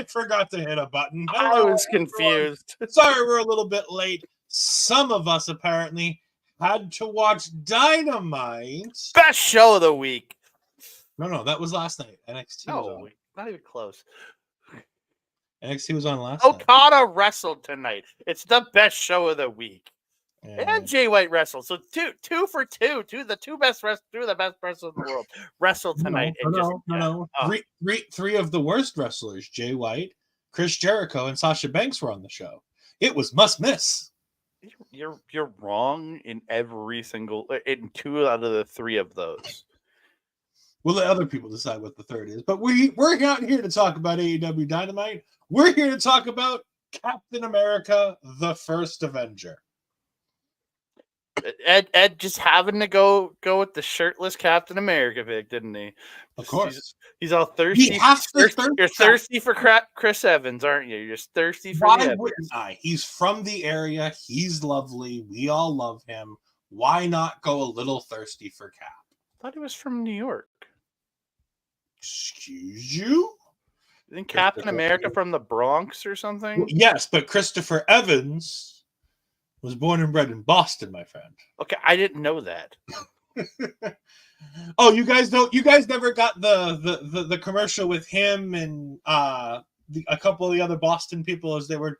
forgot to hit a button. I was everyone. confused. Sorry, we're a little bit late. Some of us apparently had to watch Dynamite. Best show of the week. No, that was last night. NXT was on. Not even close. NXT was on last night. Okada wrestled tonight. It's the best show of the week. Yeah. And Jay White wrestled. So two for two. Two of the best wrestlers in the world wrestled tonight. No. Three of the worst wrestlers, Jay White, Chris Jericho, and Sasha Banks were on the show. It was must miss. You're wrong in in two out of the three of those. We'll let other people decide what the third is. But we're not here to talk about AEW Dynamite. We're here to talk about Captain America, the First Avenger. Ed just having to go with the shirtless Captain America pick, didn't he? Of course. He's all thirsty. You're thirsty for Chris Evans, aren't you? You're just thirsty for Why wouldn't I? He's from the area. He's lovely. We all love him. Why not go a little thirsty for Cap? I thought he was from New York. Excuse you? Isn't Captain America from the Bronx or something? Well, yes, but Christopher Evans was born and bred in Boston, my friend. Okay, I didn't know that. Oh, you guys don't. You guys never got the commercial with him and a couple of the other Boston people as they were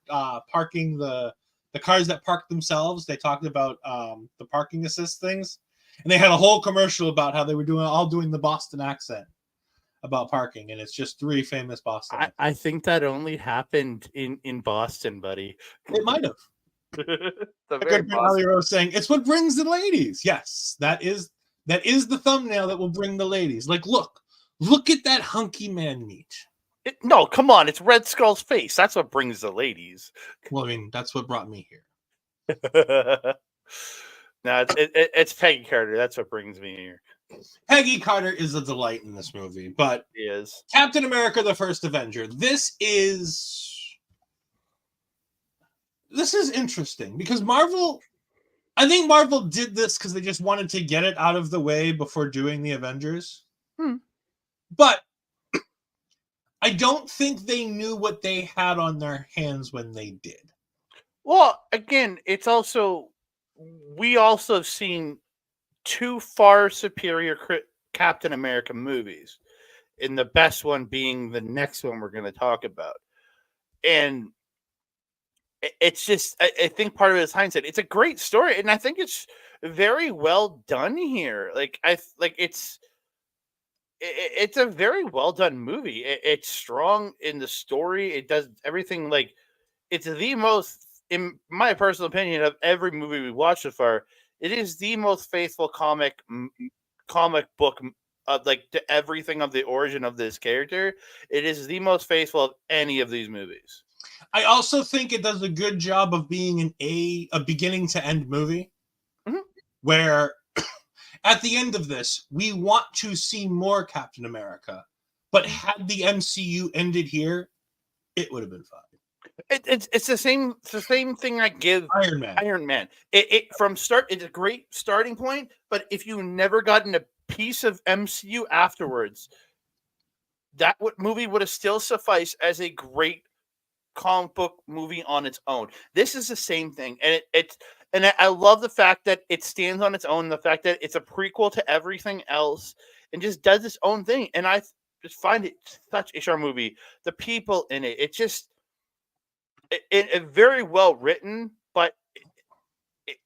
parking the cars that parked themselves. They talked about the parking assist things, and they had a whole commercial about how they were doing the Boston accent about parking, and it's just three famous Boston. I think that only happened in Boston, buddy. It might have. A good Rose saying it's what brings the ladies. Yes, that is the thumbnail that will bring the ladies. Like, look at that hunky man meat. No, come on, it's Red Skull's face. That's what brings the ladies. Well, I mean, that's what brought me here. No, it's Peggy Carter. That's what brings me here. Peggy Carter is a delight in this movie, but he is Captain America: The First Avenger. This is interesting because I think Marvel did this because they just wanted to get it out of the way before doing the Avengers. But I don't think they knew what they had on their hands when they did. Well, again, we also have seen two far superior Captain America movies, and the best one being the next one we're going to talk about. And it's just, I think part of it is hindsight. It's a great story, and I think it's very well done here. It's a very well done movie. It's strong in the story. It does everything. Like, it's the most, in my personal opinion, of every movie we watched so far. It is the most faithful comic book to everything of the origin of this character. It is the most faithful of any of these movies. I also think it does a good job of being a beginning to end movie, where at the end of this, we want to see more Captain America, but had the MCU ended here, it would have been fine. It's the same thing I give Iron Man. It from start, it's a great starting point, but if you never gotten a piece of MCU afterwards, that movie would have still sufficed as a great comic book movie on its own. This is the same thing, and I love the fact that it stands on its own, the fact that it's a prequel to everything else and just does its own thing. And I just find it such a sharp movie. The people in it, it's just it very well written, but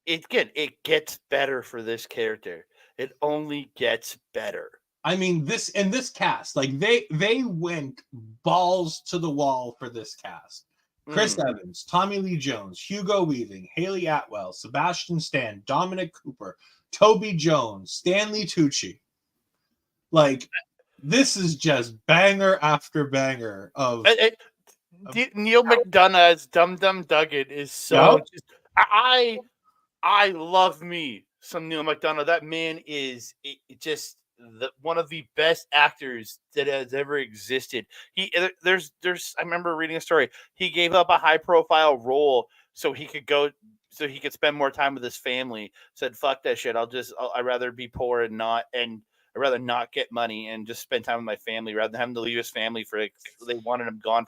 it gets better for this character. It only gets better. I mean, this cast, like they went balls to the wall for this cast. Chris Evans, Tommy Lee Jones, Hugo Weaving, Haley Atwell, Sebastian Stan, Dominic Cooper, Toby Jones, Stanley Tucci. Like, this is just banger after banger of. Neil McDonough as Dum Dum Dugan is so. Yep. I love me some Neil McDonough. That man is just one of the best actors that has ever existed. I remember reading a story. He gave up a high profile role so he could spend more time with his family. Said, "Fuck that shit. I'd rather be poor and I'd rather not get money and just spend time with my family rather than having to leave his family they wanted him gone."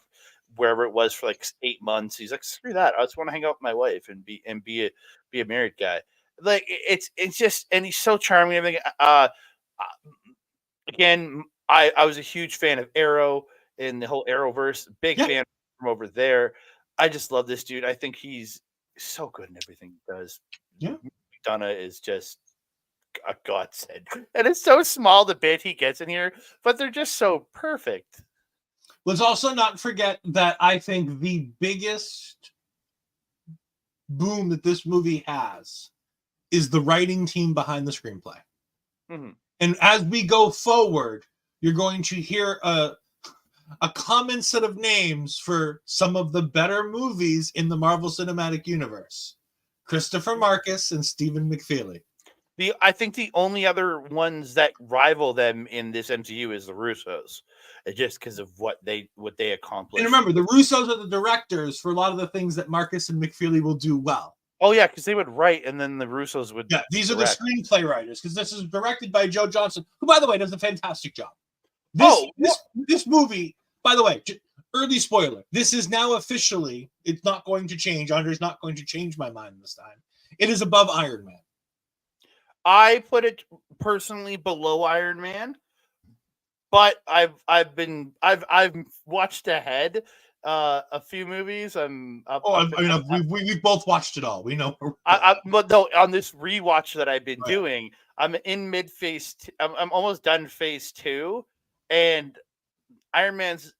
wherever it was for like 8 months. He's like, screw that. I just want to hang out with my wife and be a married guy. Like it's just, and he's so charming. Everything. Again, I was a huge fan of Arrow and the whole Arrowverse. Big fan from over there. I just love this dude. I think he's so good in everything he does. Yeah. McDonough is just a godsend. And it's so small, the bit he gets in here, but they're just so perfect. Let's also not forget that I think the biggest boom that this movie has is the writing team behind the screenplay. Mm-hmm. And as we go forward, you're going to hear a common set of names for some of the better movies in the Marvel Cinematic Universe. Christopher Marcus and Stephen McFeely. I think the only other ones that rival them in this MCU is the Russos, just because of what they accomplished. And remember, the Russos are the directors for a lot of the things that Marcus and McFeely will do well. Oh yeah, because they would write, and then the Russos would. Yeah, these are the screenplay writers, because this is directed by Joe Johnson, who, by the way, does a fantastic job. This movie, by the way, early spoiler, this is now officially, it's not going to change. Andre's not going to change my mind this time. It is above Iron Man. I put it personally below Iron Man, but I've watched ahead a few movies. We've both watched it all. We know. But no, on this rewatch that I've been doing, I'm in mid phase. I'm almost done phase 2, and Iron Man's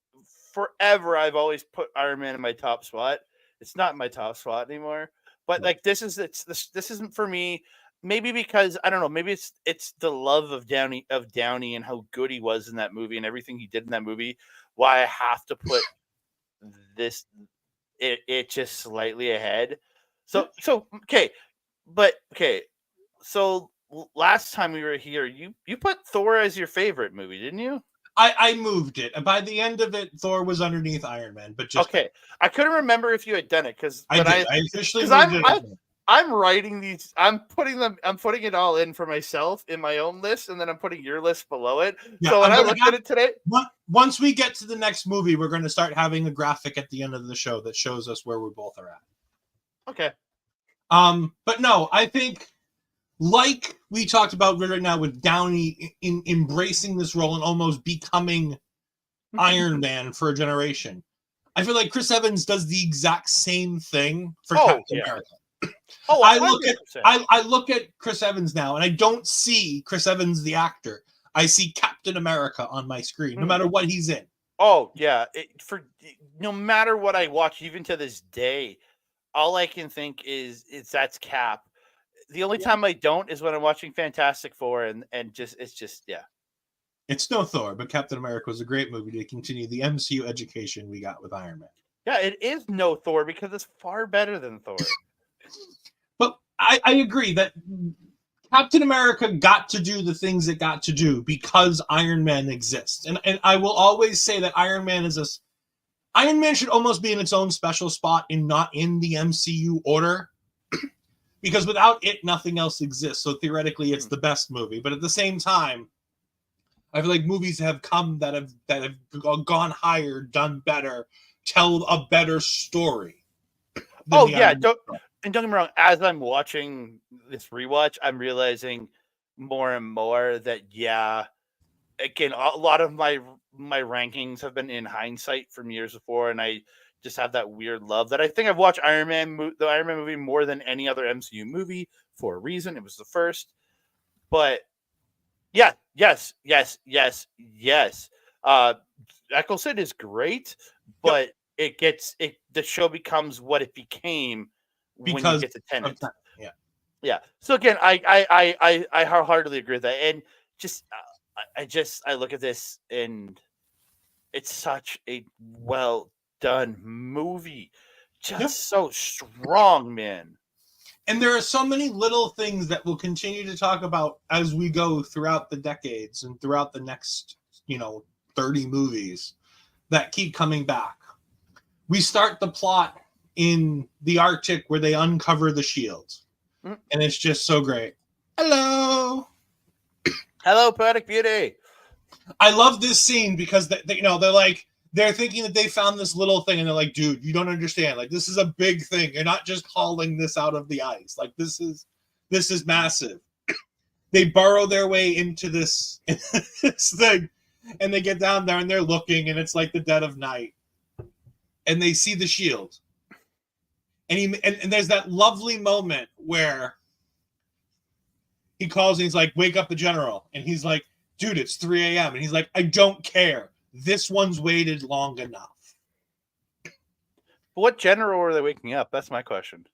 forever. I've always put Iron Man in my top spot. It's not in my top spot anymore. But like this isn't for me. Maybe because I don't know. Maybe it's the love of Downey and how good he was in that movie and everything he did in that movie. Why I have to put this it just slightly ahead. So okay. So last time we were here, you put Thor as your favorite movie, didn't you? I moved it. By the end of it, Thor was underneath Iron Man. But just okay. I couldn't remember if you had done it because I officially moved it. I'm writing these. I'm putting it all in for myself in my own list, and then I'm putting your list below it. Yeah, so when I looked at it today, once we get to the next movie, we're going to start having a graphic at the end of the show that shows us where we both are at. Okay. But no, I think like we talked about right now with Downey in embracing this role and almost becoming Iron Man for a generation. I feel like Chris Evans does the exact same thing for Captain America. Oh, I look at Chris Evans now, and I don't see Chris Evans the actor. I see Captain America on my screen, no matter what he's in. Oh yeah, no matter what I watch, even to this day, all I can think is that's Cap. The only time I don't is when I'm watching Fantastic Four, and it's just. It's no Thor, but Captain America was a great movie to continue the MCU education we got with Iron Man. Yeah, it is no Thor because it's far better than Thor. But I agree that Captain America got to do the things it got to do because Iron Man exists. And I will always say that Iron Man should almost be in its own special spot and not in the MCU order. Because without it, nothing else exists. So theoretically, it's the best movie. But at the same time, I feel like movies have come that have gone higher, done better, tell a better story. Oh yeah, don't get me wrong. As I'm watching this rewatch, I'm realizing more and more that again, a lot of my rankings have been in hindsight from years before, and I just have that weird love that I think I've watched the Iron Man movie more than any other MCU movie for a reason. It was the first, but yes. Eccleston is great, but the show becomes what it became when you get to Tenet. Yeah. So again, I wholeheartedly agree with that, and I look at this and it's such a well done movie, just so strong, man. And there are so many little things that we'll continue to talk about as we go throughout the decades and throughout the next, 30 movies that keep coming back. We start the plot in the Arctic where they uncover the shield. And it's just so great. Hello, Poetic Beauty. I love this scene because they're like, they're thinking that they found this little thing, and they're like, dude, you don't understand. Like, this is a big thing. You're not just hauling this out of the ice. Like, this is massive. They burrow their way into this thing, and they get down there, and they're looking, and it's like the dead of night. And they see the shield. And there's that lovely moment where he calls and he's like, wake up the general. And he's like, dude, it's 3 a.m. And he's like, I don't care. This one's waited long enough. What general are they waking up? That's my question.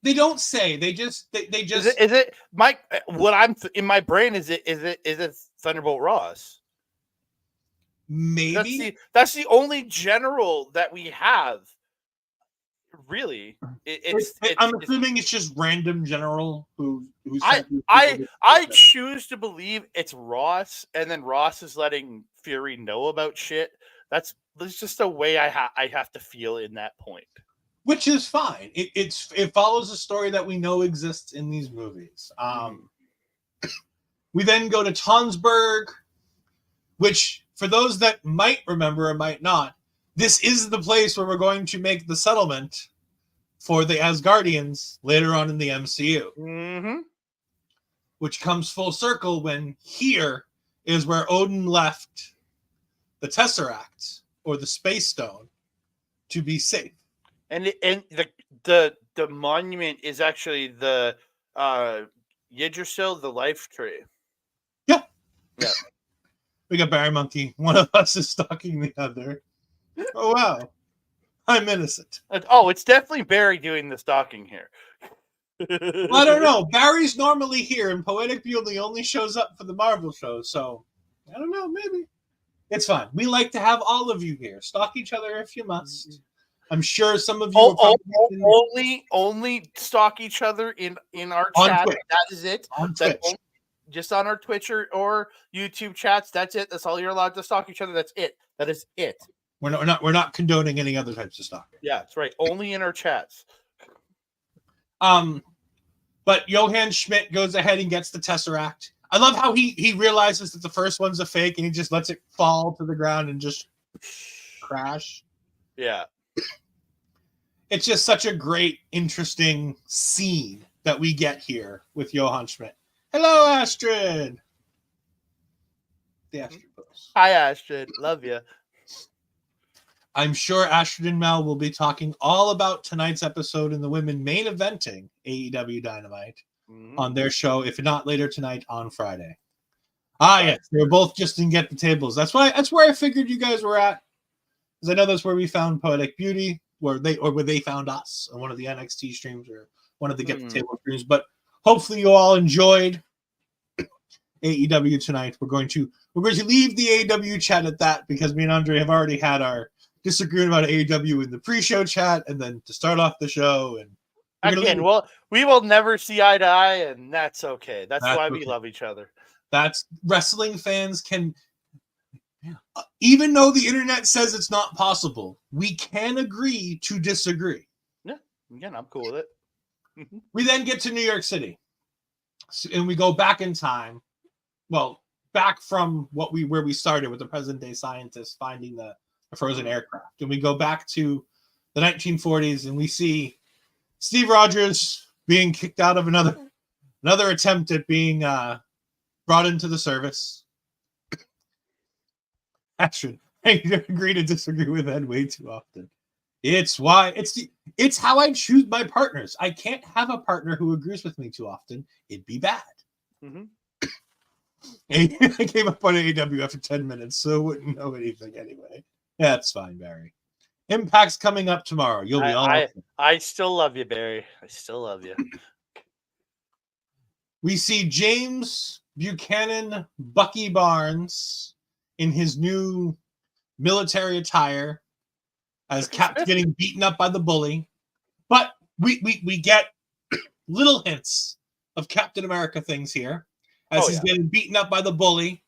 They don't say. They just. Is it Mike? What I'm in my brain is it Thunderbolt Ross? Maybe that's the only general that we have. Really, I'm assuming it's just random general who. I choose to believe it's Ross, and then Ross is letting Fury know about shit. That's just the way I have to feel in that point. Which is fine. It follows a story that we know exists in these movies. We then go to Tonsberg, which for those that might remember or might not, this is the place where we're going to make the settlement for the Asgardians later on in the MCU. Mm-hmm. Which comes full circle when here is where Odin left the Tesseract or the Space Stone to be safe. And the monument is actually the Yggdrasil, the life tree. Yeah. Yeah. We got Barry Monkey. One of us is stalking the other. Oh, wow. I'm innocent. Oh, it's definitely Barry doing the stalking here. Well, I don't know. Barry's normally here, and Poetic Beauty only shows up for the Marvel show, so I don't know. Maybe. It's fine. We like to have all of you here. Stalk each other if you must. I'm sure some of you only stalk each other in our chat. Twitch. That is it. Just on our Twitch or YouTube chats. That's it. That's all you're allowed to stalk each other. That's it. That is it. We're not condoning any other types of stalking. Yeah, that's right. Only in our chats. But Johann Schmidt goes ahead and gets the Tesseract. I love how he realizes that the first one's a fake and he just lets it fall to the ground and just crash. Yeah. It's just such a great, interesting scene that we get here with Johann Schmidt. Hello, Astrid. The Astrid pose. Hi, Astrid. Love you. I'm sure Astrid and Mel will be talking all about tonight's episode in the women main eventing AEW Dynamite on their show, if not later tonight on Friday. Yes, they were both just in Get the Tables. That's where I figured you guys were at, because I know that's where we found Poetic Beauty, where they found us on one of the NXT streams or one of the Get the Table streams. But hopefully you all enjoyed AEW tonight. We're going to leave the AEW chat at that, because me and Andre have already had our disagreeing about AEW in the pre-show chat, and then to start off the show. And again, we will never see eye to eye, and that's okay. That's why we love each other. That's wrestling fans can, even though the internet says it's not possible, we can agree to disagree. Yeah, again, I'm cool with it. We then get to New York City, and we go back in time. Well, back from where we started with the present day scientists finding the frozen aircraft, and we go back to the 1940s, and we see Steve Rogers being kicked out of another attempt at being brought into the service. Astrid, I agree to disagree with Ed way too often. It's how I choose my partners. I can't have a partner who agrees with me too often. It'd be bad. I came up on AEW after 10 minutes, so I wouldn't know anything anyway. Yeah, that's fine, Barry. Impact's coming up tomorrow. You'll be all. I still love you, Barry. I still love you. We see James Buchanan Bucky Barnes in his new military attire as Cap's getting beaten up by the bully. But we get little hints of Captain America things here as he's getting beaten up by the bully.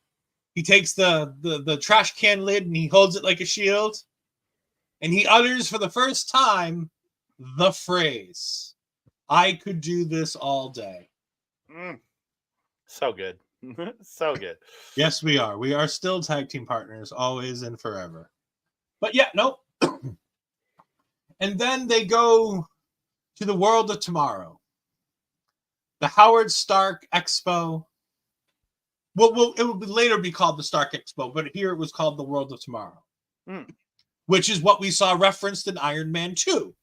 He takes the trash can lid and he holds it like a shield. And he utters for the first time the phrase, "I could do this all day." So good. So good. Yes, we are. We are still tag team partners, always and forever. But yeah, no. And then they go to the world of tomorrow. The Howard Stark Expo. Well, it will later be called the Stark Expo, but here it was called the World of Tomorrow, which is what we saw referenced in Iron Man 2.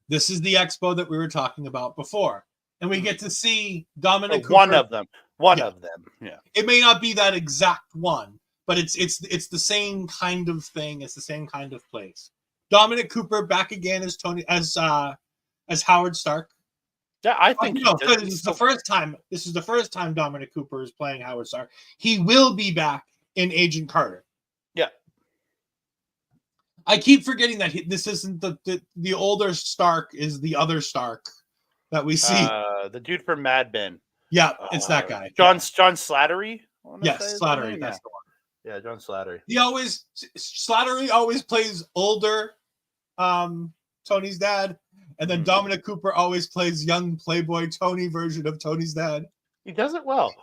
This is the expo that we were talking about before. And we get to see Dominic Cooper. One of them. One of them. Yeah. It may not be that exact one, but it's the same kind of thing. It's the same kind of place. Dominic Cooper back again as Howard Stark. Yeah, I think this is the first time. This is the first time Dominic Cooper is playing Howard Stark. He will be back in Agent Carter. Yeah. I keep forgetting that this isn't the older Stark is the other Stark that we see. The dude from Mad Men. Yeah, it's that guy. John Slattery. Yes, Slattery. That's the one. Yeah, John Slattery. Slattery always plays older Tony's dad, and then Dominic Cooper always plays young Playboy Tony version of Tony's dad. He does it well.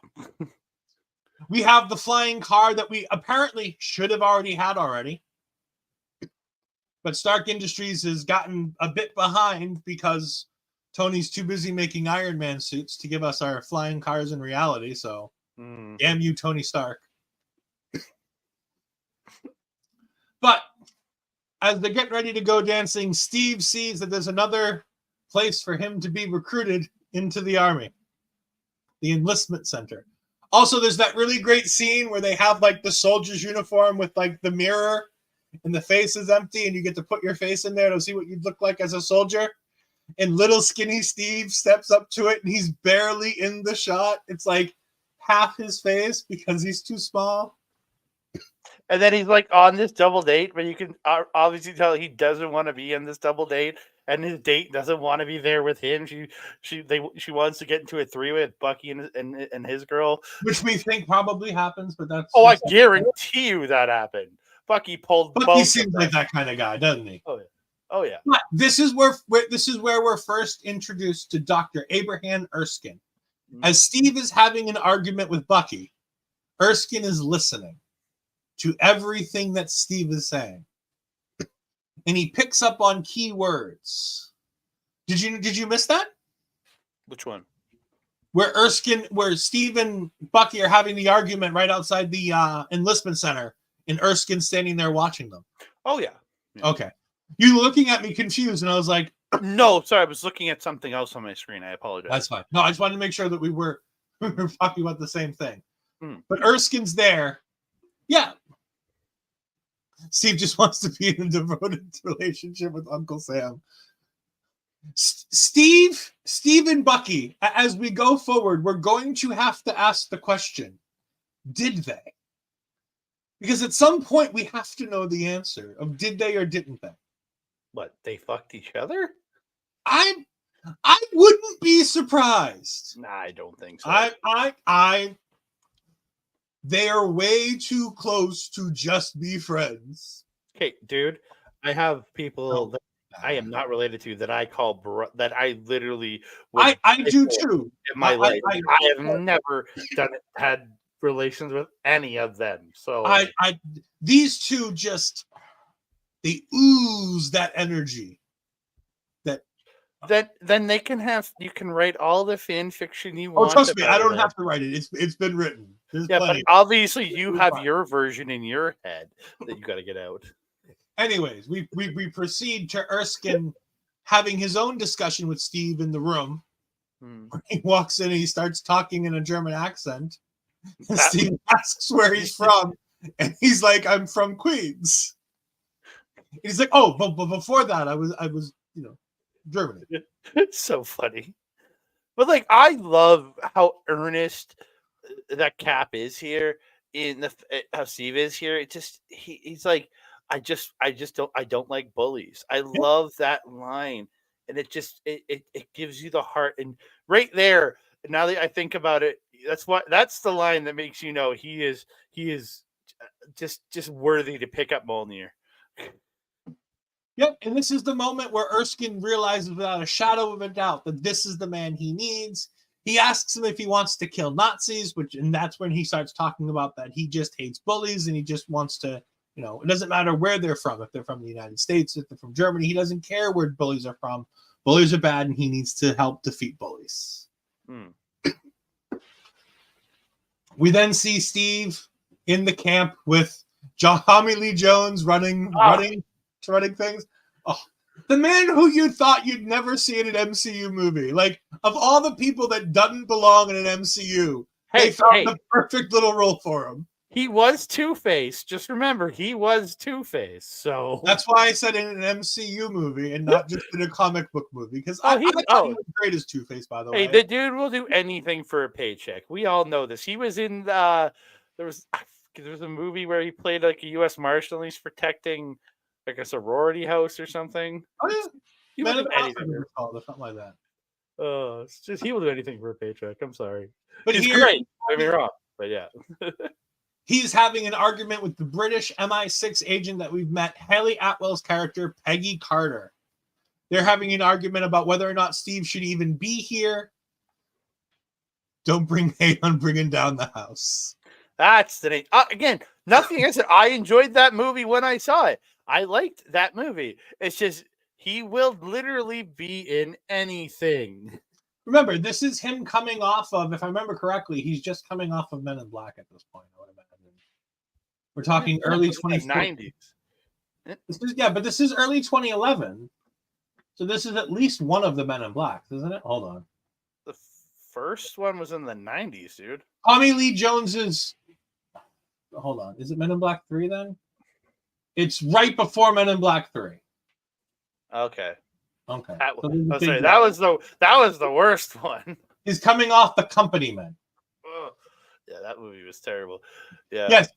We have the flying car that we apparently should have already had already. But Stark Industries has gotten a bit behind because Tony's too busy making Iron Man suits to give us our flying cars in reality. So, damn you, Tony Stark. But as they get ready to go dancing, Steve sees that there's another place for him to be recruited into the army, the enlistment center. Also, there's that really great scene where they have like the soldier's uniform with like the mirror and the face is empty and you get to put your face in there to see what you'd look like as a soldier. And little skinny Steve steps up to it and he's barely in the shot. It's like half his face because he's too small. And then he's like on this double date, but you can obviously tell he doesn't want to be in this double date, and his date doesn't want to be there with him. She wants to get into a three-way with Bucky and his girl, which we think probably happens, but that's I guarantee you that happened. Bucky seems like that kind of guy, doesn't he? Oh yeah. But this is where we're first introduced to Dr. Abraham Erskine. As Steve is having an argument with Bucky, Erskine is listening to everything that Steve is saying. And he picks up on key words. Did you miss that? Which one? Where Steve and Bucky are having the argument right outside the enlistment center, and Erskine standing there watching them. Oh yeah. Okay. You were looking at me confused, and I was like, no, sorry, I was looking at something else on my screen. I apologize. That's fine. No, I just wanted to make sure that we were talking about the same thing. But Erskine's there. Yeah. Steve just wants to be in a devoted relationship with Uncle Sam. Steve and Bucky, as we go forward, we're going to have to ask the question, did they? Because at some point we have to know the answer of did they or didn't they? What, they fucked each other? I wouldn't be surprised. Nah, I don't think so. They are way too close to just be friends. Okay, dude, I have people that I am not related to that I call that I literally. I do too. In my life, I have never had relations with any of them. So these two just they ooze that energy. Then they can have. You can write all the fan fiction you want. Oh, trust me, I don't have to write it. It's been written. But obviously you have your version in your head that you got to get out. Anyways, we proceed to Erskine having his own discussion with Steve in the room. He walks in and he starts talking in a German accent. And Steve asks where he's from, and he's like, "I'm from Queens." He's like, "Oh, but before that, I was Germany." It's so funny. But like, I love how earnest that Cap is here how Steve is here. It just he's like, I don't like bullies. I love that line, and it gives you the heart. And right there, now that I think about it, that's the line that makes you know he is just worthy to pick up Mjolnir. Yep, and this is the moment where Erskine realizes without a shadow of a doubt that this is the man he needs. He asks him if he wants to kill Nazis, and that's when he starts talking about that he just hates bullies and he just wants to, You know, it doesn't matter where they're from. If they're from the United States, if they're from Germany, he doesn't care where bullies are from. Bullies are bad, and he needs to help defeat bullies. We then see Steve in the camp with Tommy Lee Jones running things. Oh, the man who you thought you'd never see in an MCU movie. Like, of all the people that doesn't belong in an MCU, they found the perfect little role for him. He was Two-Face. Just remember, he was Two-Face. So that's why I said in an MCU movie and not just in a comic book movie. Because I thought he was great as Two-Face, by the way. The dude will do anything for a paycheck. We all know this. He was in there was a movie where he played like a U.S. Marshal and he's protecting like a sorority house or something. Oh yeah, he will do anything. Something like that. It's just he will do anything for a paycheck. I'm sorry, but he's great. Don't get me wrong, but yeah. He's having an argument with the British MI6 agent that we've met, Haley Atwell's character, Peggy Carter. They're having an argument about whether or not Steve should even be here. Don't bring hate on bringing down the house. That's the name. Again, nothing against it. I enjoyed that movie when I saw it. I liked that movie. It's just he will literally be in anything. Remember, this is him coming off of, if I remember correctly, he's just coming off of Men in Black at this point. I would imagine. We're talking early 2090s. But this is early 2011. So this is at least one of the Men in Blacks, isn't it? Hold on. The first one was in the 90s, dude. Tommy Lee Jones's. Hold on. Is it Men in Black 3 then? It's right before Men in Black 3. Okay. That was the worst one. He's coming off The Company Men. Oh, yeah, that movie was terrible. Yeah. Yes.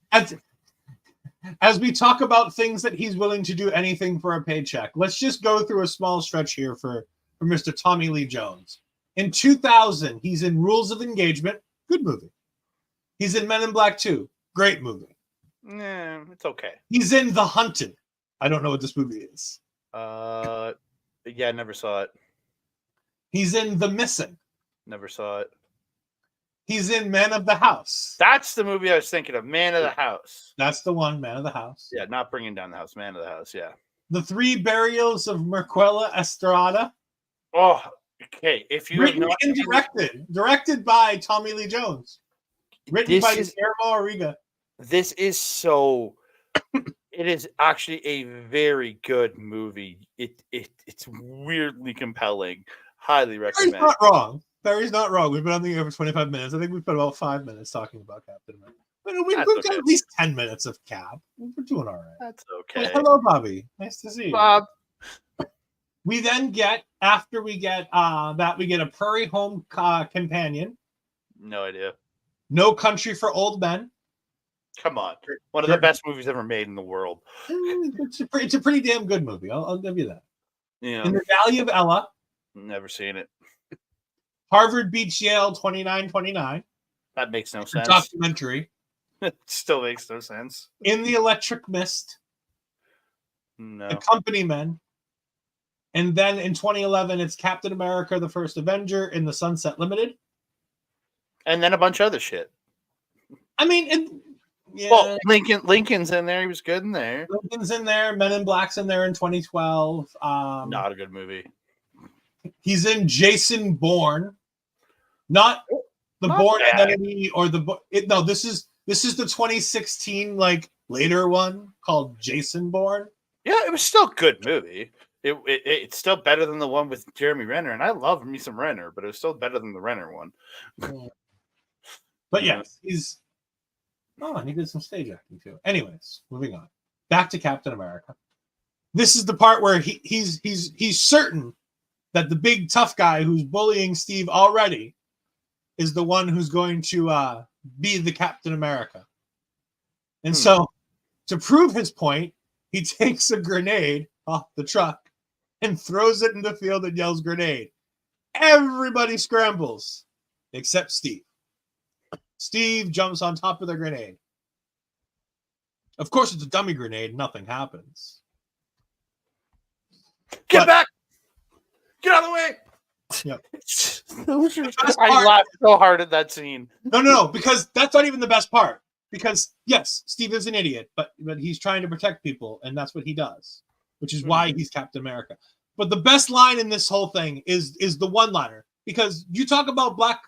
As we talk about things that he's willing to do anything for a paycheck, let's just go through a small stretch here for Mr. Tommy Lee Jones. In 2000, he's in Rules of Engagement. Good movie. He's in Men in Black 2. Great movie. It's okay. He's in The Hunted. I don't know what this movie is. Yeah, never saw it. He's in The Missing. Never saw it. He's in Man of the House. That's the movie I was thinking of. Man of the House. That's the one, Man of the House. Yeah, not Bringing Down the House. Man of the House, yeah. The Three Burials of Marquella Estrada. Oh, okay. If you written and directed by Tommy Lee Jones. Written by Guillermo Arriaga. This is so... It is actually a very good movie. It's weirdly compelling. Highly recommend. Barry's not wrong. Barry's not wrong. We've been on the air for 25 minutes. I think we've spent about 5 minutes talking about Captain America. But we've got at least 10 minutes of Cap. We're doing all right. That's okay. Hello, Bobby. Nice to see you. Bob. We then get, after we get that, we get a Prairie Home Companion. No idea. No Country for Old Men. Come on. One of the best movies ever made in the world. It's a pretty damn good movie. I'll give you that. Yeah. In the Valley of Ella. Never seen it. Harvard beats Yale 29-29. That makes no sense. Documentary. It still makes no sense. In the Electric Mist. No. The Company Men. And then in 2011, it's Captain America, the First Avenger in the Sunset Limited. And then a bunch of other shit. I mean, yeah. Well, Lincoln's in there. He was good in there. Lincoln's in there. Men in Black's in there in 2012. Not a good movie. He's in Jason Bourne. Not the Bourne Identity or this is the 2016 like later one called Jason Bourne. Yeah, it was still a good movie. It's still better than the one with Jeremy Renner, and I love me some Renner, but it was still better than the Renner one. But yes, and he did some stage acting too. Anyways, moving on. Back to Captain America. This is the part where he's certain that the big tough guy who's bullying Steve already is the one who's going to be the Captain America. And so to prove his point, he takes a grenade off the truck and throws it in the field and yells grenade. Everybody scrambles except Steve. Steve jumps on top of the grenade. Of course, it's a dummy grenade. Nothing happens. Get back! Get out of the way! Yep. I laughed so hard at that scene. No, because that's not even the best part. Because yes, Steve is an idiot, but he's trying to protect people, and that's what he does, which is why he's Captain America. But the best line in this whole thing is the one-liner, because you talk about Black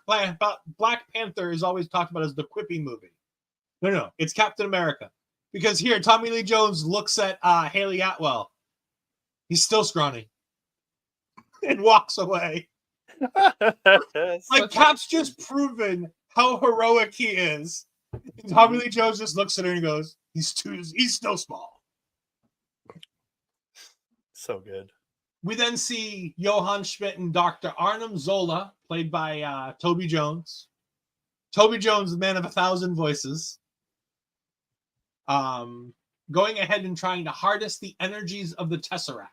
Panther is always talked about as the quippy movie. No, it's Captain America, because here Tommy Lee Jones looks at Haley Atwell. He's still scrawny and walks away. Like Cap's just proven how heroic he is. And Tommy Lee Jones just looks at her and goes, he's still small. So good. We then see Johann Schmidt and Dr. Arnim Zola, played by Toby Jones. Toby Jones, the man of 1,000 voices. Going ahead and trying to harness the energies of the Tesseract.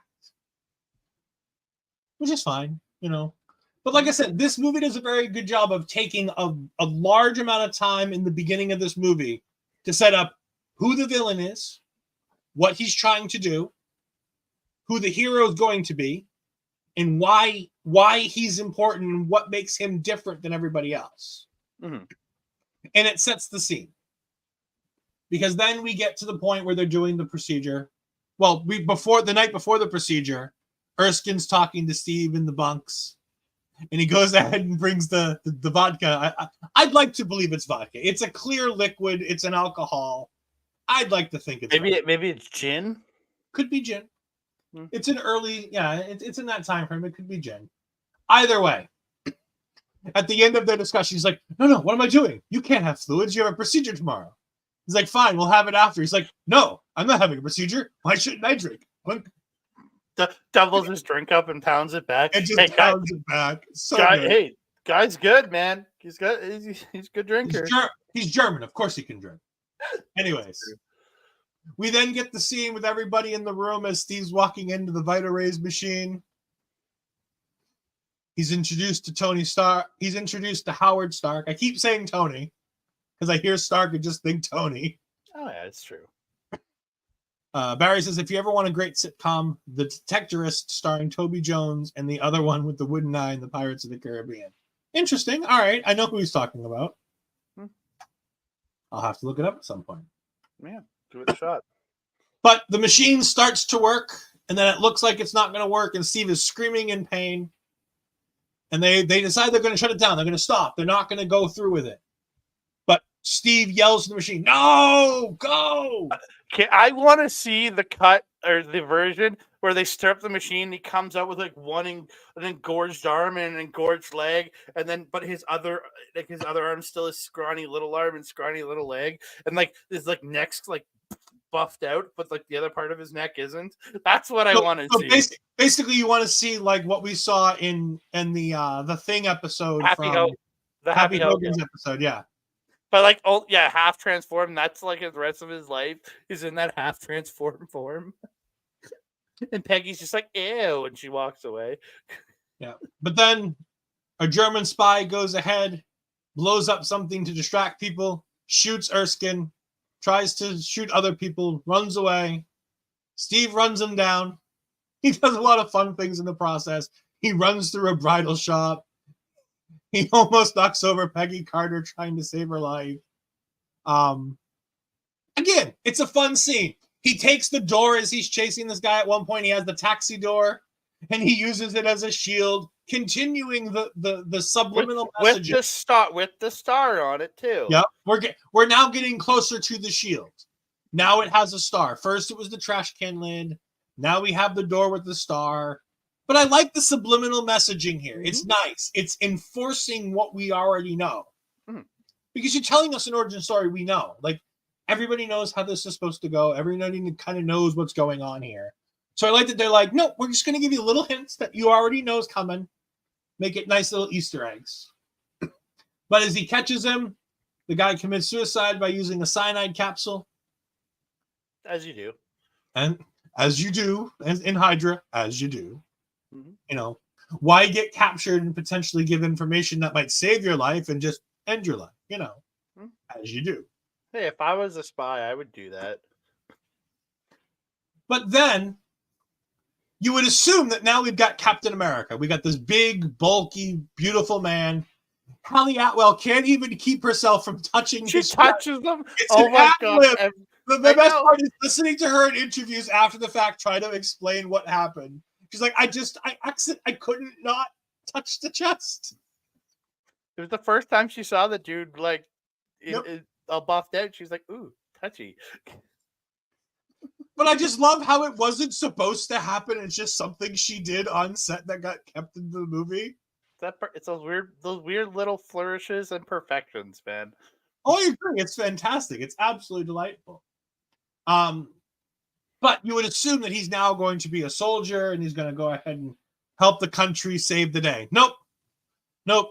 Which is fine, But like I said, this movie does a very good job of taking a large amount of time in the beginning of this movie to set up who the villain is, what he's trying to do, who the hero is going to be, and why he's important and what makes him different than everybody else. And it sets the scene. Because then we get to the point where they're doing the procedure. Well, the night before the procedure, Erskine's talking to Steve in the bunks, and he goes ahead and brings the vodka. I'd like to believe it's vodka. It's a clear liquid. It's an alcohol. I'd like to think it's maybe it's gin. Could be gin. It's an early, it's in that time frame. It could be gin. Either way, at the end of their discussion, he's like, no, what am I doing? You can't have fluids. You have a procedure tomorrow. He's like, fine, we'll have it after. He's like, no, I'm not having a procedure. Why shouldn't I drink? Doubles his drink up and pounds it back. And just pounds it back. So good. Hey, guy's good, man. He's a good drinker. He's German. Of course he can drink. Anyways, we then get the scene with everybody in the room as Steve's walking into the Vita Rays machine. He's introduced to Tony Stark. He's introduced to Howard Stark. I keep saying Tony because I hear Stark and just think Tony. Oh, yeah, it's true. Barry says, if you ever want a great sitcom, The Detectorist starring Toby Jones and the other one with the wooden eye in the Pirates of the Caribbean. Interesting. All right. I know who he's talking about. I'll have to look it up at some point. Yeah, give it a shot. But the machine starts to work, and then it looks like it's not going to work, and Steve is screaming in pain. And they decide they're going to shut it down. They're going to stop. They're not going to go through with it. But Steve yells to the machine, no, go! I want to see the cut or the version where they stir up the machine. He comes out with like an engorged arm and an engorged leg, and then his other arm still is scrawny little arm and scrawny little leg, and like his neck's like buffed out, but like the other part of his neck isn't. That's what I want to see. Basically, you want to see like what we saw in the Thing episode Happy Hogan's episode, yeah. But half transformed. That's like the rest of his life. He's in that half transformed form. And Peggy's just like, ew, and she walks away. Yeah. But then a German spy goes ahead, blows up something to distract people, shoots Erskine, tries to shoot other people, runs away. Steve runs him down. He does a lot of fun things in the process. He runs through a bridal shop. He almost knocks over Peggy Carter trying to save her life. Again, it's a fun scene. He takes the door as he's chasing this guy. At one point, he has the taxi door, and he uses it as a shield, continuing the subliminal message. With the star on it, too. Yep. We're now getting closer to the shield. Now it has a star. First, it was the trash can lid. Now we have the door with the star. But I like the subliminal messaging here. Mm-hmm. It's nice. It's enforcing what we already know. Mm-hmm. Because you're telling us an origin story we know. Like, everybody knows how this is supposed to go. Everybody kind of knows what's going on here. So I like that they're like, no, we're just going to give you little hints that you already know is coming. Make it nice little Easter eggs. But as he catches him, the guy commits suicide by using a cyanide capsule. As you do. And as you do, as in Hydra, as you do. Mm-hmm. Why get captured and potentially give information that might save your life and just end your life, mm-hmm. As you do. Hey, if I was a spy, I would do that. But then you would assume that now we've got Captain America. We got this big, bulky, beautiful man. Hallie Atwell can't even keep herself from touching She his touches them. It's Oh an my ad-lib. god! The best part is listening to her in interviews after the fact, try to explain what happened. She's like, I couldn't not touch the chest. It was the first time she saw the dude like Yep. all buffed out. She's like, "Ooh, touchy." But I just love how it wasn't supposed to happen. It's just something she did on set that got kept in the movie. It's those weird little flourishes and perfections, man. Oh, I agree. It's fantastic. It's absolutely delightful. But you would assume that he's now going to be a soldier and he's going to go ahead and help the country save the day. Nope.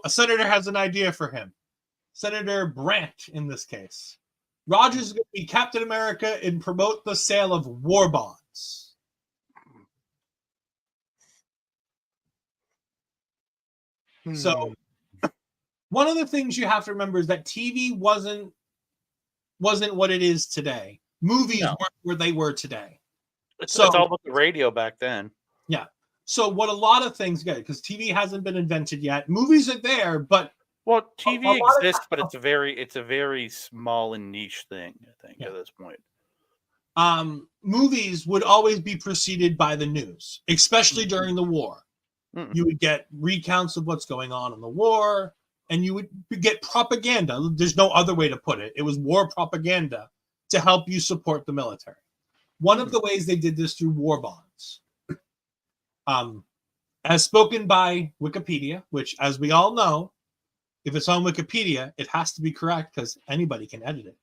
A senator has an idea for him. Senator Brandt, in this case. Rogers is going to be Captain America and promote the sale of war bonds. So, one of the things you have to remember is that TV wasn't what it is today. Movies weren't where they were today. It's all about the radio back then. Yeah. So what a lot of things get, because TV hasn't been invented yet. Movies are there, but TV exists, but it's a very small and niche thing, I think, at this point. Movies would always be preceded by the news, especially during the war. You would get recounts of what's going on in the war, and you would get propaganda. There's no other way to put it. It was war propaganda to help you support the military. One of the ways they did this through war bonds. As spoken by Wikipedia, which, as we all know, if it's on Wikipedia, it has to be correct because anybody can edit it.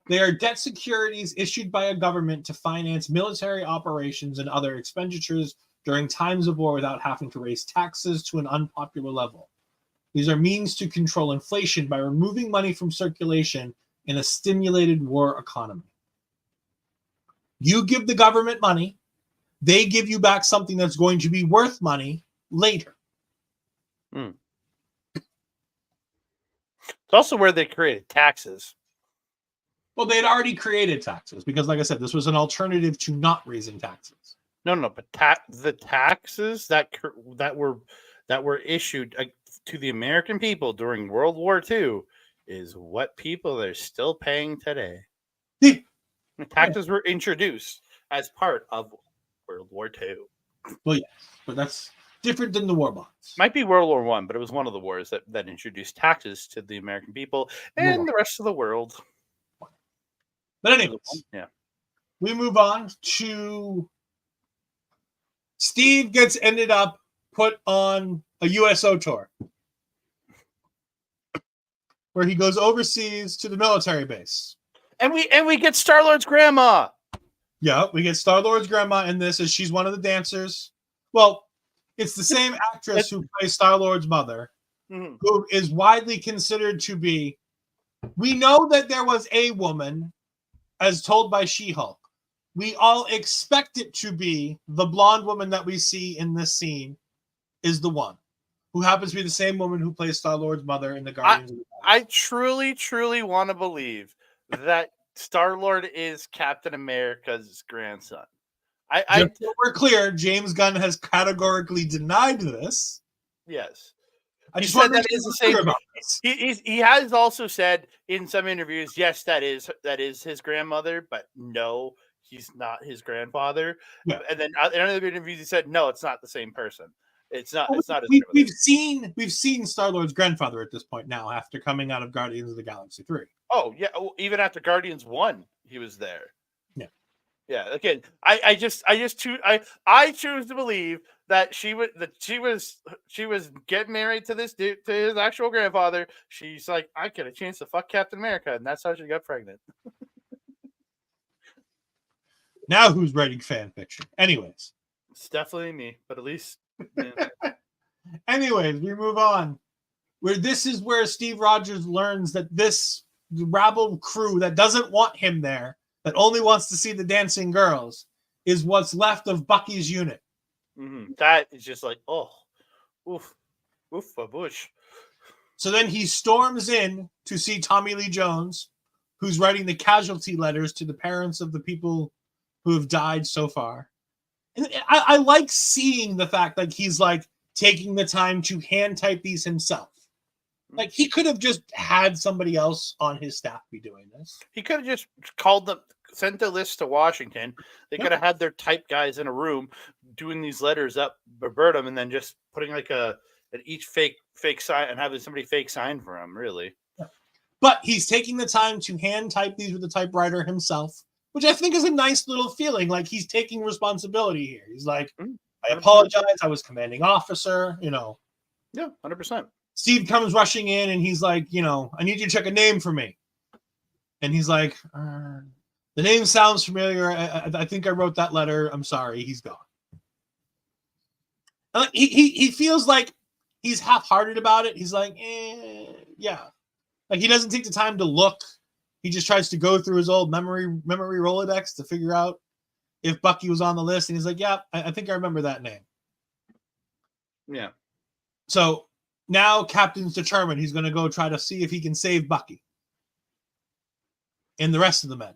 They are debt securities issued by a government to finance military operations and other expenditures during times of war without having to raise taxes to an unpopular level. These are means to control inflation by removing money from circulation in a stimulated war economy. You give the government money, they give you back something that's going to be worth money later. It's also where they created taxes. Well, they'd already created taxes because, like I said, this was an alternative to not raising taxes. No, but the taxes that were issued to the American people during World War II is what people are still paying today. The taxes were introduced as part of World War II. Well, yes, but that's different than the war bonds. Might be World War I, but it was one of the wars that introduced taxes to the American people and the rest of the world. But anyways, we move on to Steve ended up put on a USO tour where he goes overseas to the military base. And we get Star-Lord's grandma. Yeah, we get Star-Lord's grandma in this as she's one of the dancers. Well, it's the same actress who plays Star-Lord's mother, who is widely considered to be. We know that there was a woman, as told by She-Hulk. We all expect it to be the blonde woman that we see in this scene is the one, who happens to be the same woman who plays Star-Lord's mother in the Guardians of the Galaxy. I truly want to believe that Star-Lord is Captain America's grandson. Just so we're clear, James Gunn has categorically denied this. Yes. I just want to that is the same. About this. He has also said in some interviews, yes, that is his grandmother, but no, he's not his grandfather. Yeah. And then in other interviews, he said, no, it's not the same person. It's not. It's not. We've seen Star-Lord's grandfather at this point now after coming out of Guardians of the Galaxy 3. Oh yeah, even after Guardians 1, he was there. Yeah. Yeah. Again, I choose to believe that she was getting married to this dude, to his actual grandfather. She's like, I get a chance to fuck Captain America, and that's how she got pregnant. Now who's writing fan fiction? Anyways, it's definitely me, but at least. Yeah. Anyways, we move on. This is where Steve Rogers learns that this rabble crew that doesn't want him there, that only wants to see the dancing girls, is what's left of Bucky's unit. That is just like, oh, oof, a bush. So then he storms in to see Tommy Lee Jones, who's writing the casualty letters to the parents of the people who have died so far. And I like seeing the fact that he's like taking the time to hand type these himself. Like, he could have just had somebody else on his staff be doing this. He could have just called them, sent the list to Washington. They could have had their type guys in a room doing these letters up verbatim, and then just putting like an each fake sign and having somebody fake sign for him. Really, but he's taking the time to hand type these with the typewriter himself, which I think is a nice little feeling. Like, he's taking responsibility here. He's like, I apologize. I was commanding officer. You know. Yeah, 100%. Steve comes rushing in and he's like, you know, I need you to check a name for me. And he's like, the name sounds familiar. I think I wrote that letter. I'm sorry. He's gone. He feels like he's half-hearted about it. He's like, yeah. Like, he doesn't take the time to look. He just tries to go through his old memory Rolodex to figure out if Bucky was on the list. And he's like, yeah, I think I remember that name. Yeah. So now Captain's determined he's going to go try to see if he can save Bucky and the rest of the men.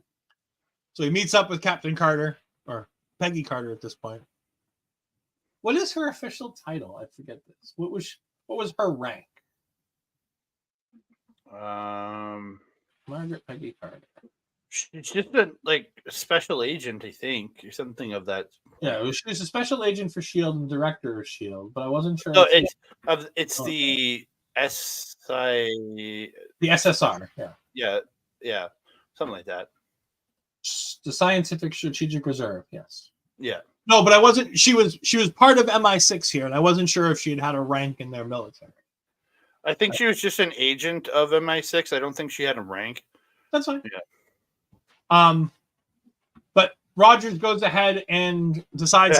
So he meets up with Captain Carter, or Peggy Carter at this point. What is her official title? I forget this. What was her rank? Margaret Peggy Carter. She's just a special agent, I think, or something of that. Yeah, she was a special agent for S.H.I.E.L.D. and director of S.H.I.E.L.D., but I wasn't sure. No, it's the SI... The SSR, yeah. Yeah, something like that. The Scientific Strategic Reserve, yes. Yeah. No, but I wasn't. She was part of MI6 here, and I wasn't sure if she had a rank in their military. I think she was just an agent of MI6. I don't think she had a rank. That's fine. Yeah. But Rogers goes ahead and decides.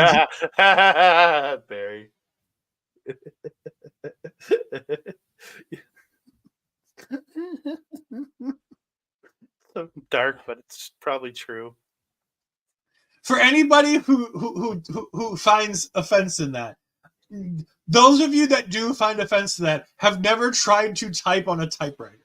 Barry. So dark, but it's probably true. For anybody who finds offense in that, those of you that do find offense to that have never tried to type on a typewriter.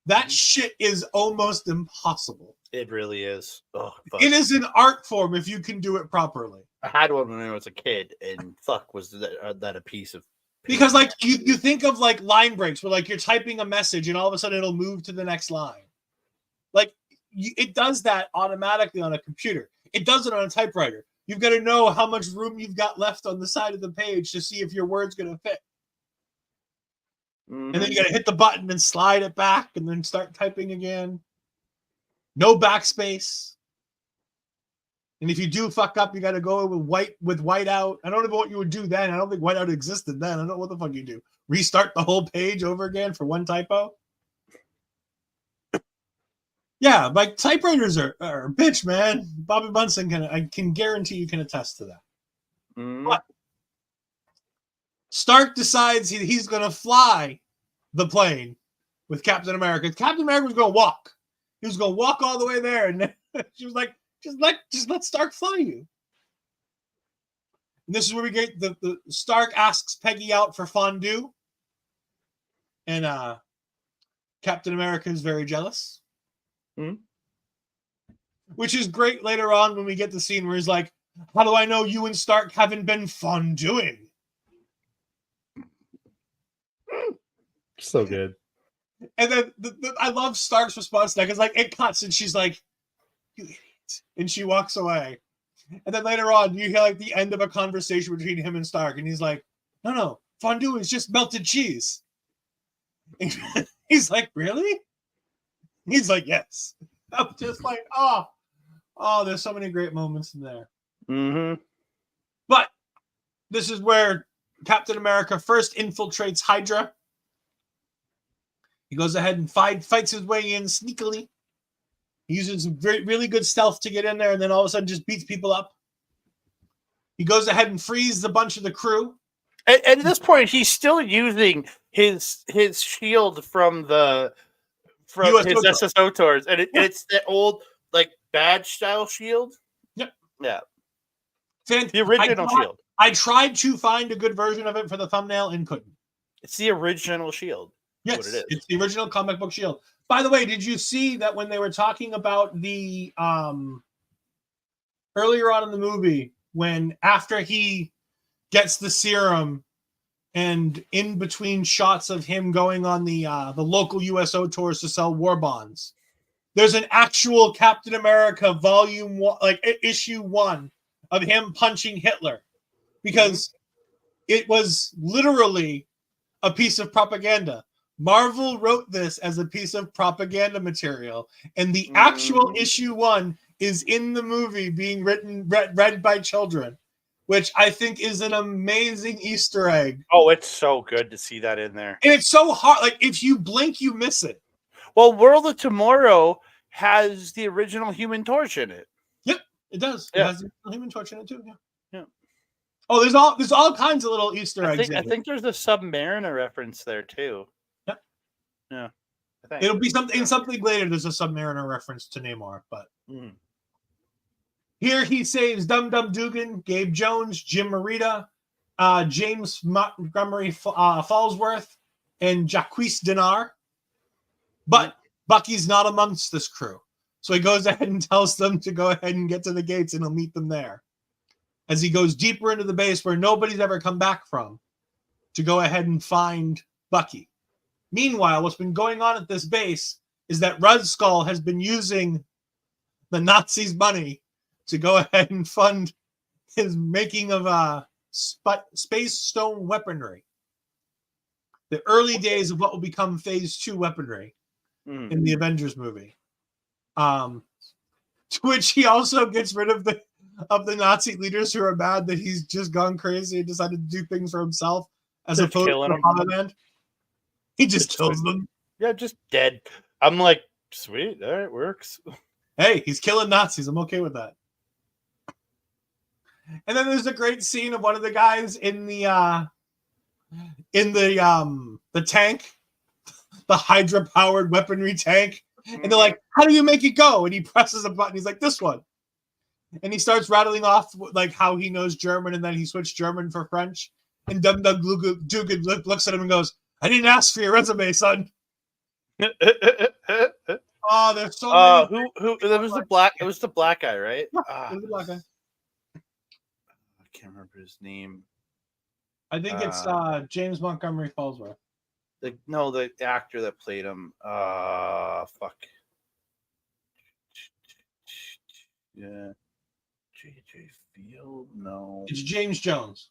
That shit is almost impossible. It really is. Oh, fuck. It is an art form if you can do it properly. I had one when I was a kid, and fuck, was that a piece of... Because, like, you think of, like, line breaks where, like, you're typing a message and all of a sudden it'll move to the next line. Like, it does that automatically on a computer. It does it on a typewriter. You've got to know how much room you've got left on the side of the page to see if your word's going to fit. Mm-hmm. And then you got to hit the button and slide it back and then start typing again. No backspace. And if you do fuck up, you got to go with whiteout. I don't know what you would do then. I don't think whiteout existed then. I don't know what the fuck you do. Restart the whole page over again for one typo? Yeah, like, typewriters are a bitch, man. Bobby Bunsen I can guarantee you can attest to that. Mm-hmm. But Stark decides he's going to fly the plane with Captain America. Captain America was going to walk. He was going to walk all the way there, and she was like, just let Stark fly you. And this is where we get the Stark asks Peggy out for fondue, and Captain America is very jealous. Mm-hmm. Which is great later on when we get the scene where he's like, how do I know you and Stark haven't been fondueing? So good. And then I love Stark's response to that, because, like, it cuts and she's like, you idiot. And she walks away. And then later on, you hear, like, the end of a conversation between him and Stark, and he's like, no, fondue is just melted cheese. And he's like, really? He's like, yes. I'm just like, oh, there's so many great moments in there. Mm-hmm. But this is where Captain America first infiltrates Hydra. He goes ahead and fights his way in sneakily. He uses really good stealth to get in there, and then all of a sudden just beats people up. He goes ahead and frees a bunch of the crew. And at this point, he's still using his shield from his SSO tours, and it's the old, like, badge style shield. Yep. Yeah. The original shield. I tried to find a good version of it for the thumbnail and couldn't. It's the original shield. Yes, what it is. It's the original comic book shield. By the way, did you see that when they were talking about the earlier on in the movie, when after he gets the serum and in between shots of him going on the local USO tours to sell war bonds, there's an actual Captain America volume 1, like issue 1 of him punching Hitler, because it was literally a piece of propaganda. Marvel wrote this as a piece of propaganda material, and the actual issue 1 is in the movie being read by children, which I think is an amazing Easter egg. Oh, it's so good to see that in there. And it's so hard. Like, if you blink, you miss it. Well, World of Tomorrow has the original Human Torch in it. Yep, it does. Yeah. It has the Human Torch in it too. Yeah. Yeah. Oh, there's all kinds of little Easter eggs. I think there's a Submariner reference there too. Yep. Yeah. I think. It'll be something later. There's a Submariner reference to Namor, but here he saves Dum Dum Dugan, Gabe Jones, Jim Morita, James Montgomery Fallsworth, and Jacques Dinar. But Bucky's not amongst this crew. So he goes ahead and tells them to go ahead and get to the gates, and he'll meet them there. As he goes deeper into the base where nobody's ever come back from, to go ahead and find Bucky. Meanwhile, what's been going on at this base is that Red Skull has been using the Nazis' money to go ahead and fund his making of space stone weaponry. The early days of what will become Phase 2 weaponry in the Avengers movie. To which he also gets rid of the Nazi leaders who are mad that he's just gone crazy and decided to do things for himself as Just opposed killing to them. Fatherland. He just kills them. Yeah, just dead. I'm like, sweet, all right, works. Hey, he's killing Nazis. I'm okay with that. And then there's a great scene of one of the guys in the tank, the Hydra-powered weaponry tank. And they're like, how do you make it go? And he presses a button. He's like, this one. And he starts rattling off like how he knows German, and then he switched German for French. And Dum Dum Dugan looks at him and goes, I didn't ask for your resume, son. Oh, there's so many. Who that was the black, it was the black guy, right? Yeah, it was the black guy. I can't remember his name. I think it's James Montgomery Fallsworth. The actor that played him. Fuck. Yeah. J.J. Field? No. It's James Jones.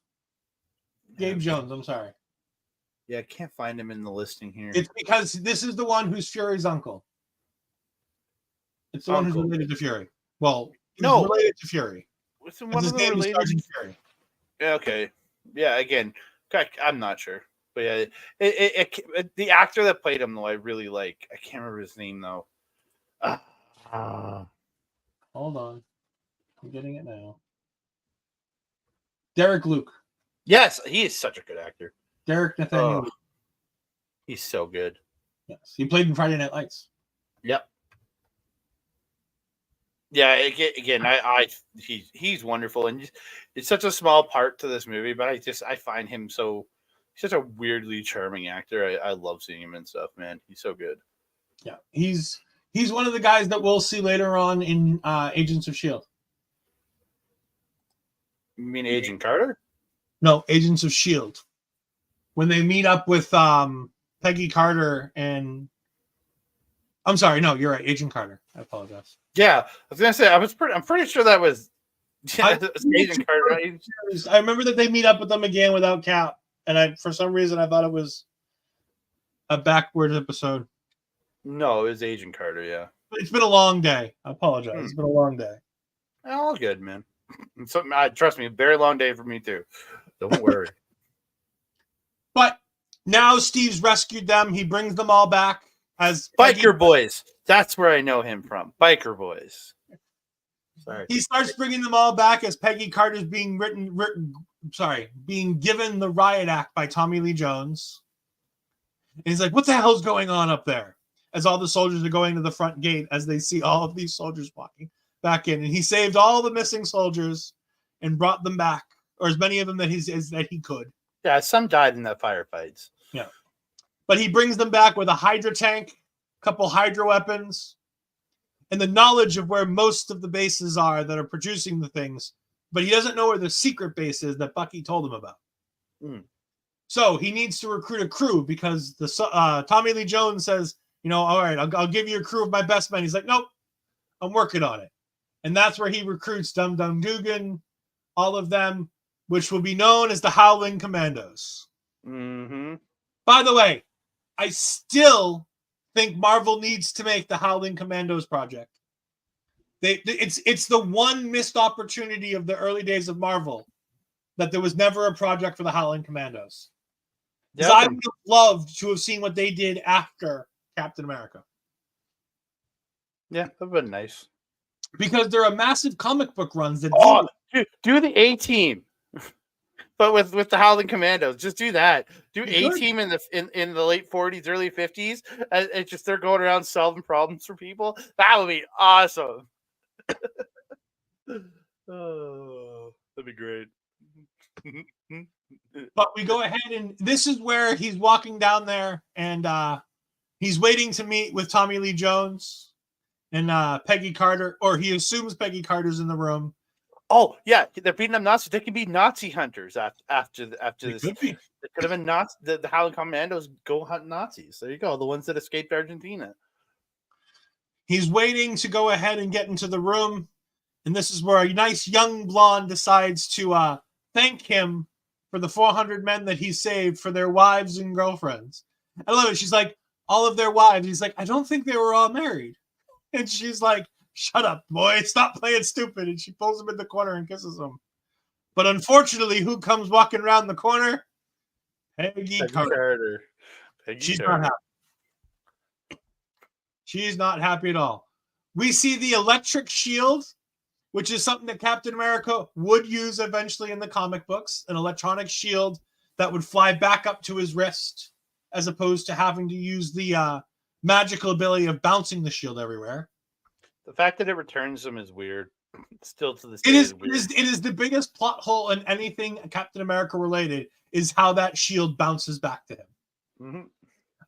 Gabe Jones, I'm sorry. Yeah, I can't find him in the listing here. It's because this is the one who's Fury's uncle. It's the one who's related to Fury. Well, no, related to Fury. What's one of the related? Sergeant Fury. Yeah, okay. Yeah, again, I'm not sure. But yeah, the actor that played him, though, I really like. I can't remember his name, though. Hold on. I'm getting it now. Derek Luke. Yes, he is such a good actor. Derek Nathaniel. He's so good. Yes, he played in Friday Night Lights. Yep. Yeah, again, he's wonderful, and it's such a small part to this movie, but I find him he's such a weirdly charming actor. I love seeing him and stuff, man. He's so good. Yeah, he's one of the guys that we'll see later on in Agents of S.H.I.E.L.D. You mean Agent Carter? No, Agents of S.H.I.E.L.D. When they meet up with Peggy Carter and... I'm sorry, no, you're right, Agent Carter. I apologize. Yeah, I was gonna say I'm pretty sure that was Agent Carter. I remember that they meet up with them again without Cap, and for some reason I thought it was a backward episode. No, it was Agent Carter. Yeah, it's been a long day. I apologize. It's been a long day. All good, man. Trust me, a very long day for me too. Don't worry. But now Steve's rescued them. He brings them all back as Biker Boys. That's where I know him from. Biker Boys. Sorry. He starts bringing them all back as Peggy Carter's being being given the riot act by Tommy Lee Jones. And he's like, what the hell's going on up there? As all the soldiers are going to the front gate as they see all of these soldiers walking back in. And he saved all the missing soldiers and brought them back, or as many of them that he could. Yeah, some died in the firefights. Yeah. But he brings them back with a Hydra tank, a couple Hydra weapons, and the knowledge of where most of the bases are that are producing the things. But he doesn't know where the secret base is that Bucky told him about. So he needs to recruit a crew because the Tommy Lee Jones says, all right, I'll give you a crew of my best men. He's like, nope, I'm working on it. And that's where he recruits Dum Dum Dugan, all of them, which will be known as the Howling Commandos. Mm-hmm. By the way, I still think Marvel needs to make the Howling Commandos project. It's the one missed opportunity of the early days of Marvel that there was never a project for the Howling Commandos. Because I would have loved to have seen what they did after Captain America. Yeah, that would have been nice. Because there are massive comic book runs that do the A-Team. But with the Howling Commandos, just do that. Do A-Team in the late 40s, early 50s. It's just they're going around solving problems for people. That would be awesome. Oh, that'd be great. But we go ahead, and this is where he's walking down there, and he's waiting to meet with Tommy Lee Jones and Peggy Carter, or he assumes Peggy Carter's in the room. Oh yeah, they're beating up Nazis. They can be Nazi hunters after this. Could be. It could have been Nazi. The Howling Commandos go hunt Nazis. There you go. The ones that escaped Argentina. He's waiting to go ahead and get into the room, and this is where a nice young blonde decides to thank him for the 400 men that he saved for their wives and girlfriends. I love it. She's like, all of their wives. He's like, I don't think they were all married. And she's like, shut up, boy. Stop playing stupid. And she pulls him in the corner and kisses him. But unfortunately, who comes walking around the corner? Peggy Carter. She's not happy. She's not happy at all. We see the electric shield, which is something that Captain America would use eventually in the comic books, an electronic shield that would fly back up to his wrist, as opposed to having to use the magical ability of bouncing the shield everywhere. The fact that it returns them is weird. Still to this day, it is the biggest plot hole in anything Captain America related, is how that shield bounces back to him. Mm-hmm.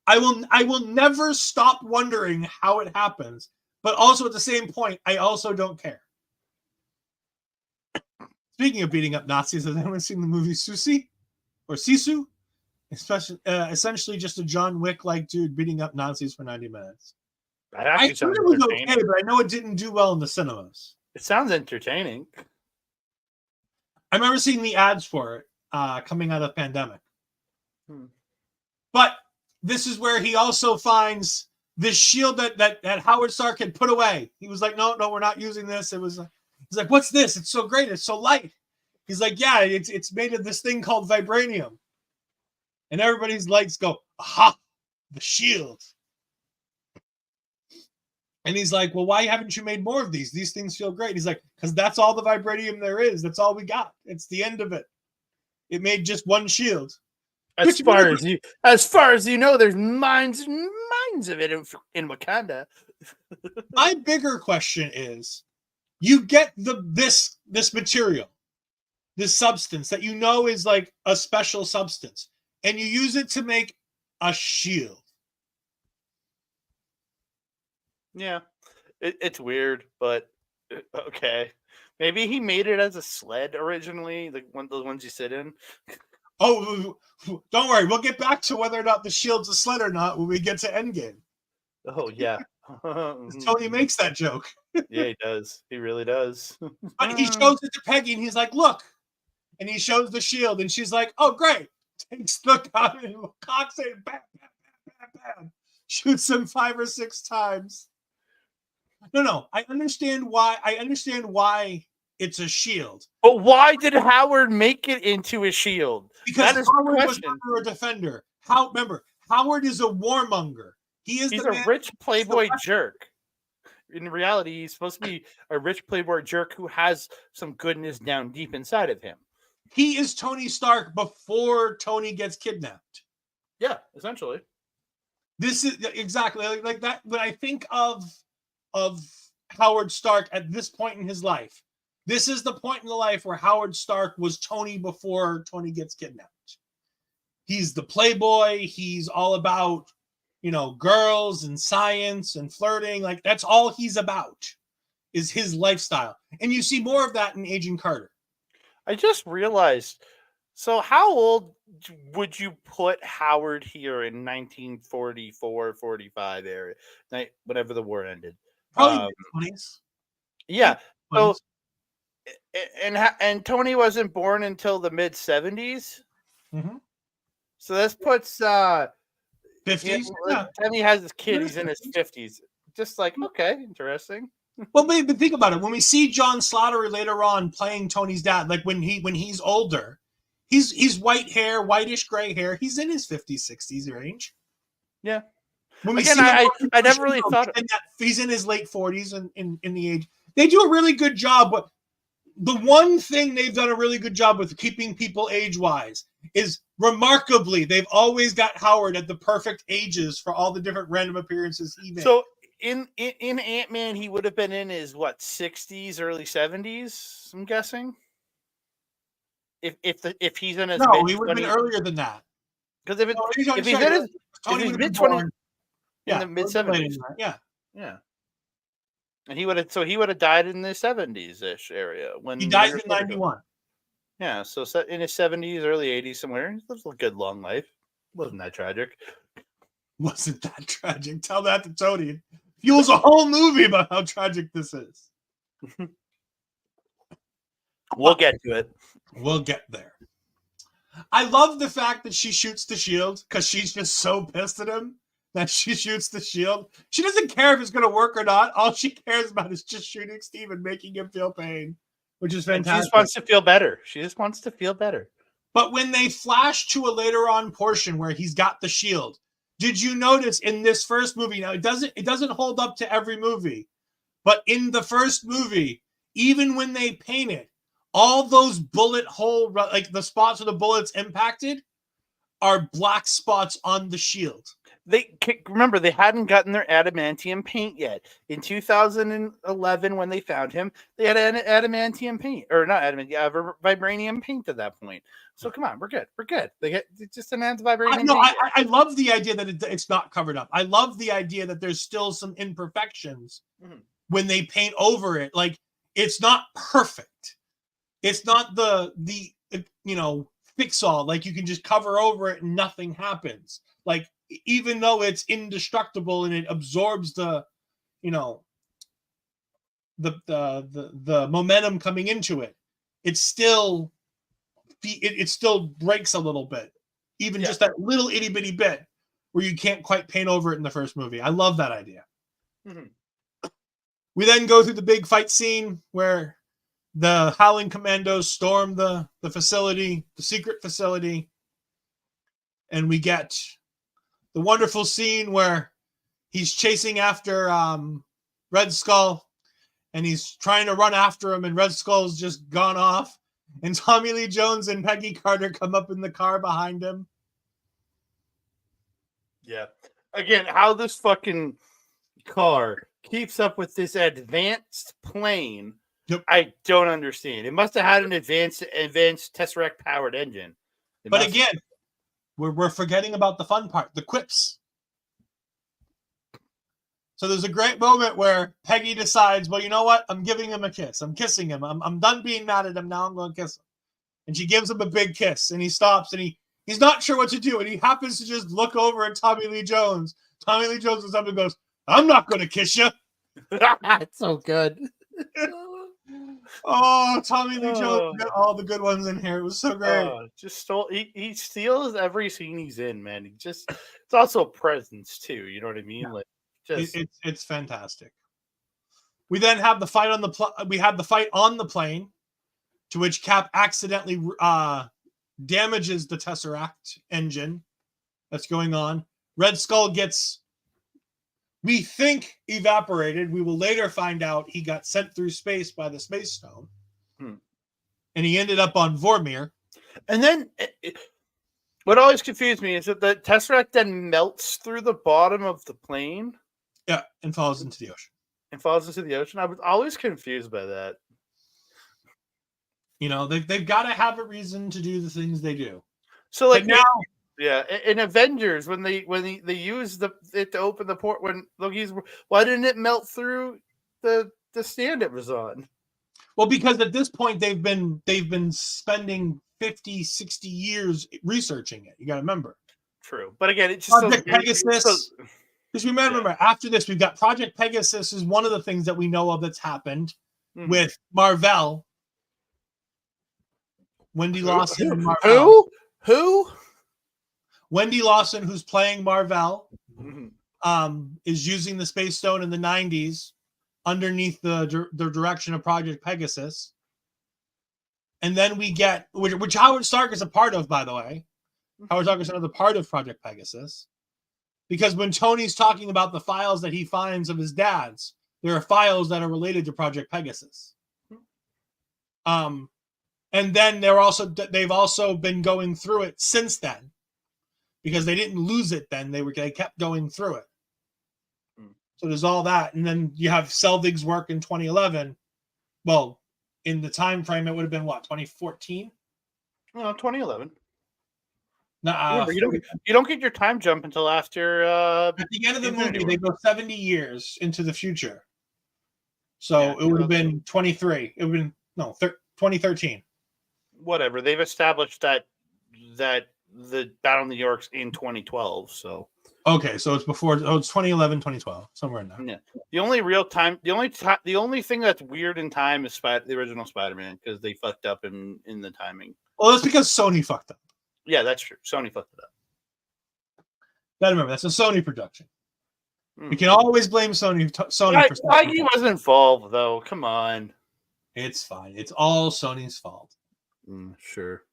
I will never stop wondering how it happens, but also at the same point, I also don't care. Speaking of beating up Nazis, has anyone seen the movie Susi or Sisu? Especially, essentially just a John Wick-like dude beating up Nazis for 90 minutes. I thought it was okay, but I know it didn't do well in the cinemas. It sounds entertaining. I remember seeing the ads for it coming out of the pandemic. But this is where he also finds this shield that Howard Stark had put away. He was like, no, we're not using this. He's like, what's this? It's so great. It's so light. He's like, yeah, it's made of this thing called vibranium. And everybody's lights go, aha, the shield. And he's like, well, why haven't you made more of these? These things feel great. He's like, because that's all the vibranium there is. That's all we got. It's the end of it. It made just one shield. As far as you know, there's mines and mines of it in Wakanda. My bigger question is, you get this material, this substance that you know is like a special substance, and you use it to make a shield. Yeah, it's weird, but okay. Maybe he made it as a sled originally, like one of those ones you sit in. Oh, don't worry. We'll get back to whether or not the shield's a sled or not when we get to Endgame. Oh, yeah. Tony makes that joke. Yeah, he does. He really does. But he shows it to Peggy, and he's like, look. And he shows the shield, and she's like, oh, great. Takes the gun and cocks it, bam, bam, bam, bam, bam. Shoots him 5 or 6 times. No. I understand why it's a shield. But why did Howard make it into a shield? Because Howard was never a defender. Remember, Howard is a warmonger. He's a rich playboy jerk. In reality, he's supposed to be a rich playboy jerk who has some goodness down deep inside of him. He is Tony Stark before Tony gets kidnapped. Yeah, essentially. This is exactly like that. When I think of Howard Stark at this point in his life, this is the point in the life where Howard Stark was Tony before Tony gets kidnapped. He's the playboy. He's all about, girls and science and flirting. Like, that's all he's about, is his lifestyle. And you see more of that in Agent Carter. I just realized, so how old would you put Howard here in 1944, 45 area, whenever the war ended? Probably mid-20s. Yeah. So, 20s. and Tony wasn't born until the mid 70s. Mm-hmm. So this puts 50s. Time he has his kid, he's in his 50s. 50s. Just like, okay, interesting. Well, but think about it. When we see John Slattery later on playing Tony's dad, like when he's older, he's white hair, whitish gray hair. He's in his 50s, 60s range. Yeah. When we Again, see I never really thought he's in his late 40s and in the age. They do a really good job. But the one thing they've done a really good job with keeping people age-wise is remarkably, they've always got Howard at the perfect ages for all the different random appearances he made. So in Ant-Man, he would have been in his 60s, early 70s, I'm guessing. If he's in his he would have been earlier than that. Because if he's in his mid 20s, in the mid 70s, yeah. And he would have died in the 70s ish area when he died in 91. Yeah, so in his 70s, early 80s, somewhere. He lives a good long life. Wasn't that tragic? Wasn't that tragic? Tell that to Tony. It fuels a whole movie about how tragic this is. We'll get to it. We'll get there. I love the fact that she shoots the shield because she's just so pissed at him that she shoots the shield. She doesn't care if it's going to work or not. All she cares about is just shooting Steve and making him feel pain, which is fantastic. And she just wants to feel better. She just wants to feel better. But when they flash to a later on portion where he's got the shield, did you notice in this first movie? Now it doesn't hold up to every movie, but in the first movie, even when they paint it, all those bullet hole, like the spots where the bullets impacted, are black spots on the shield. Remember, they hadn't gotten their adamantium paint yet. In 2011, when they found him, they had adamantium paint, or not adamantium, vibranium paint at that point. So come on, we're good. They get just an vibranium. I love the idea that it's not covered up. I love the idea that there's still some imperfections when they paint over it. Like it's not perfect. It's not the fix all. Like you can just cover over it and nothing happens. Like even though it's indestructible and it absorbs the momentum coming into it, it still breaks a little bit, even just that little itty bitty bit where you can't quite paint over it in the first movie. I love that idea. We then go through the big fight scene where the Howling Commandos storm the facility, the secret facility, and we get the wonderful scene where he's chasing after Red Skull, and he's trying to run after him, and Red Skull's just gone off, and Tommy Lee Jones and Peggy Carter come up in the car behind him. Yeah. Again, how this fucking car keeps up with this advanced plane, I don't understand. It must have had an advanced Tesseract-powered engine. But again, we're forgetting about the fun part, the quips. So there's a great moment where Peggy decides, well, you know what? I'm giving him a kiss. I'm kissing him. I'm done being mad at him. Now I'm going to kiss him. And she gives him a big kiss, and he stops, and he's not sure what to do, and he happens to just look over at Tommy Lee Jones. Tommy Lee Jones looks up and goes, I'm not going to kiss you. That's so good. Oh, Tommy Lee Jones got all the good ones in here. It was so great. He steals every scene he's in, man. It's also a presence too. You know what I mean? Yeah. Like it's fantastic. We then have the fight on the plane, to which Cap accidentally damages the Tesseract engine that's going on. Red Skull gets, we think, evaporated. We will later find out he got sent through space by the Space Stone. And he ended up on Vormir. And then what always confused me is that the Tesseract then melts through the bottom of the plane. Yeah, and falls into the ocean. I was always confused by that. You know, they've got to have a reason to do the things they do. So like now, yeah, in Avengers, when they use it to open the port, when Loki's, why didn't it melt through the stand it was on? Well, because at this point they've been spending 50, 60 years researching it. You got to remember. True, but again, it's just Project Pegasus. Because remember, after this, we've got Project Pegasus is one of the things that we know of that's happened with Marvel. Wendy Lawson and Marvel. Who? Wendy Lawson, who's playing Marvel, is using the Space Stone in the 90s underneath the direction of Project Pegasus. And then we get, which Howard Stark is a part of, by the way. Howard Stark is another part of Project Pegasus. Because when Tony's talking about the files that he finds of his dad's, there are files that are related to Project Pegasus. And then they've also been going through it since then. Because they didn't lose it then. They kept going through it. So there's all that. And then you have Selvig's work in 2011. Well, in the time frame, it would have been what, 2014? No, 2011. Nah, you don't get your time jump until after. At the end of the movie, they go 70 years into the future. So it would have been 23. It would have been 2013. Whatever. They've established that the Battle of New York's in 2012. So okay, so it's before. Oh, it's 2011, 2012, somewhere in there. Yeah. The only thing that's weird in time is the original Spider-Man because they fucked up in the timing. Well, that's because Sony fucked up. Yeah, that's true. Sony fucked it up. Gotta remember, that's a Sony production. You can always blame Sony for Feige was involved, though. Come on. It's fine. It's all Sony's fault. Sure.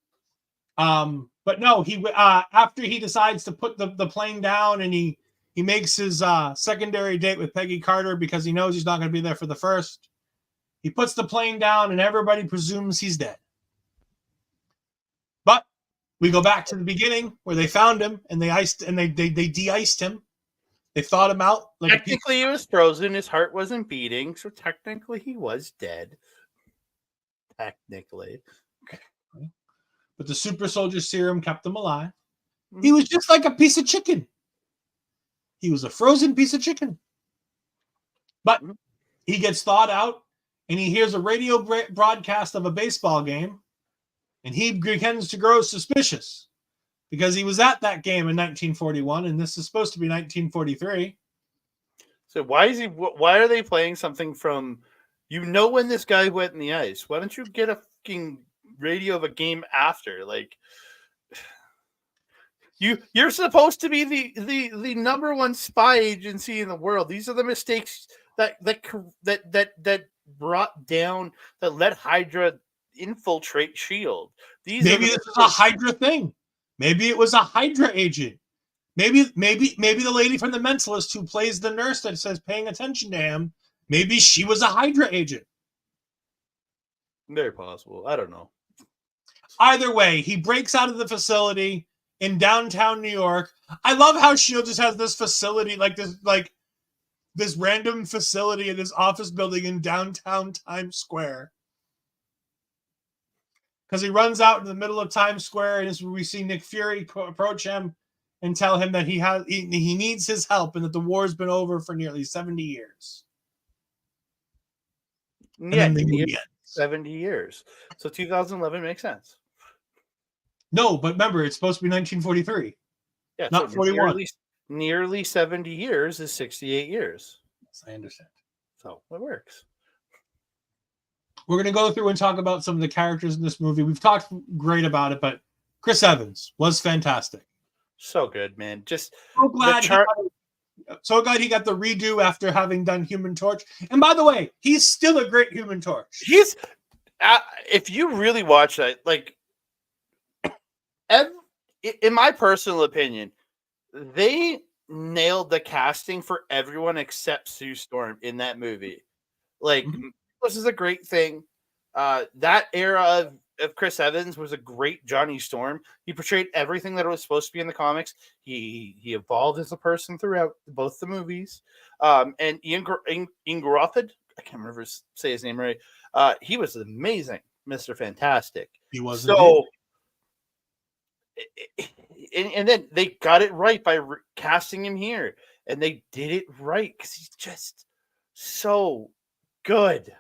But no, he after he decides to put the plane down and he makes his secondary date with Peggy Carter because he knows he's not going to be there for the first. He puts the plane down and everybody presumes he's dead. But we go back to the beginning where they found him and they de-iced him. They thawed him out. Technically, he was frozen. His heart wasn't beating, so technically he was dead. Technically. Okay. But the super soldier serum kept him alive. He was just like a piece of chicken. He was a frozen piece of chicken. But he gets thawed out and he hears a radio broadcast of a baseball game and he begins to grow suspicious because he was at that game in 1941 and this is supposed to be 1943. So why are they playing something from, when this guy went in the ice? Why don't you get a fucking radio of a game after? Like, you're supposed to be the number one spy agency in the world. These are the mistakes that brought down, that let Hydra infiltrate S.H.I.E.L.D. Maybe this is a Hydra thing. Maybe it was a Hydra agent. Maybe the lady from The Mentalist who plays the nurse that says paying attention to him, maybe she was a Hydra agent. Very possible. I don't know. Either way, he breaks out of the facility in downtown New York. I love how S.H.I.E.L.D. just has this facility, this random facility in this office building in downtown Times Square. Because he runs out in the middle of Times Square, and this is where we see Nick Fury approach him and tell him that he needs his help and that the war's been over for nearly 70 years. Yeah, 70 years. So 2011 makes sense. No, but remember, it's supposed to be 1943. Yeah, not so 41. Nearly 70 years is 68 years. Yes, I understand. So it works. We're going to go through and talk about some of the characters in this movie. We've talked great about it, but Chris Evans was fantastic. So good, man. Just so glad he got the redo after having done Human Torch. And by the way, he's still a great Human Torch. He's if you really watch that, like, in my personal opinion, they nailed the casting for everyone except Sue Storm in that movie. Like, this is a great thing. That era of Chris Evans was a great Johnny Storm. He portrayed everything that it was supposed to be in the comics. He evolved as a person throughout both the movies. And Ian Grofford, I can't remember say his name right. He was amazing, Mr. Fantastic. He was so. And then they got it right by casting him here, and they did it right because he's just so good.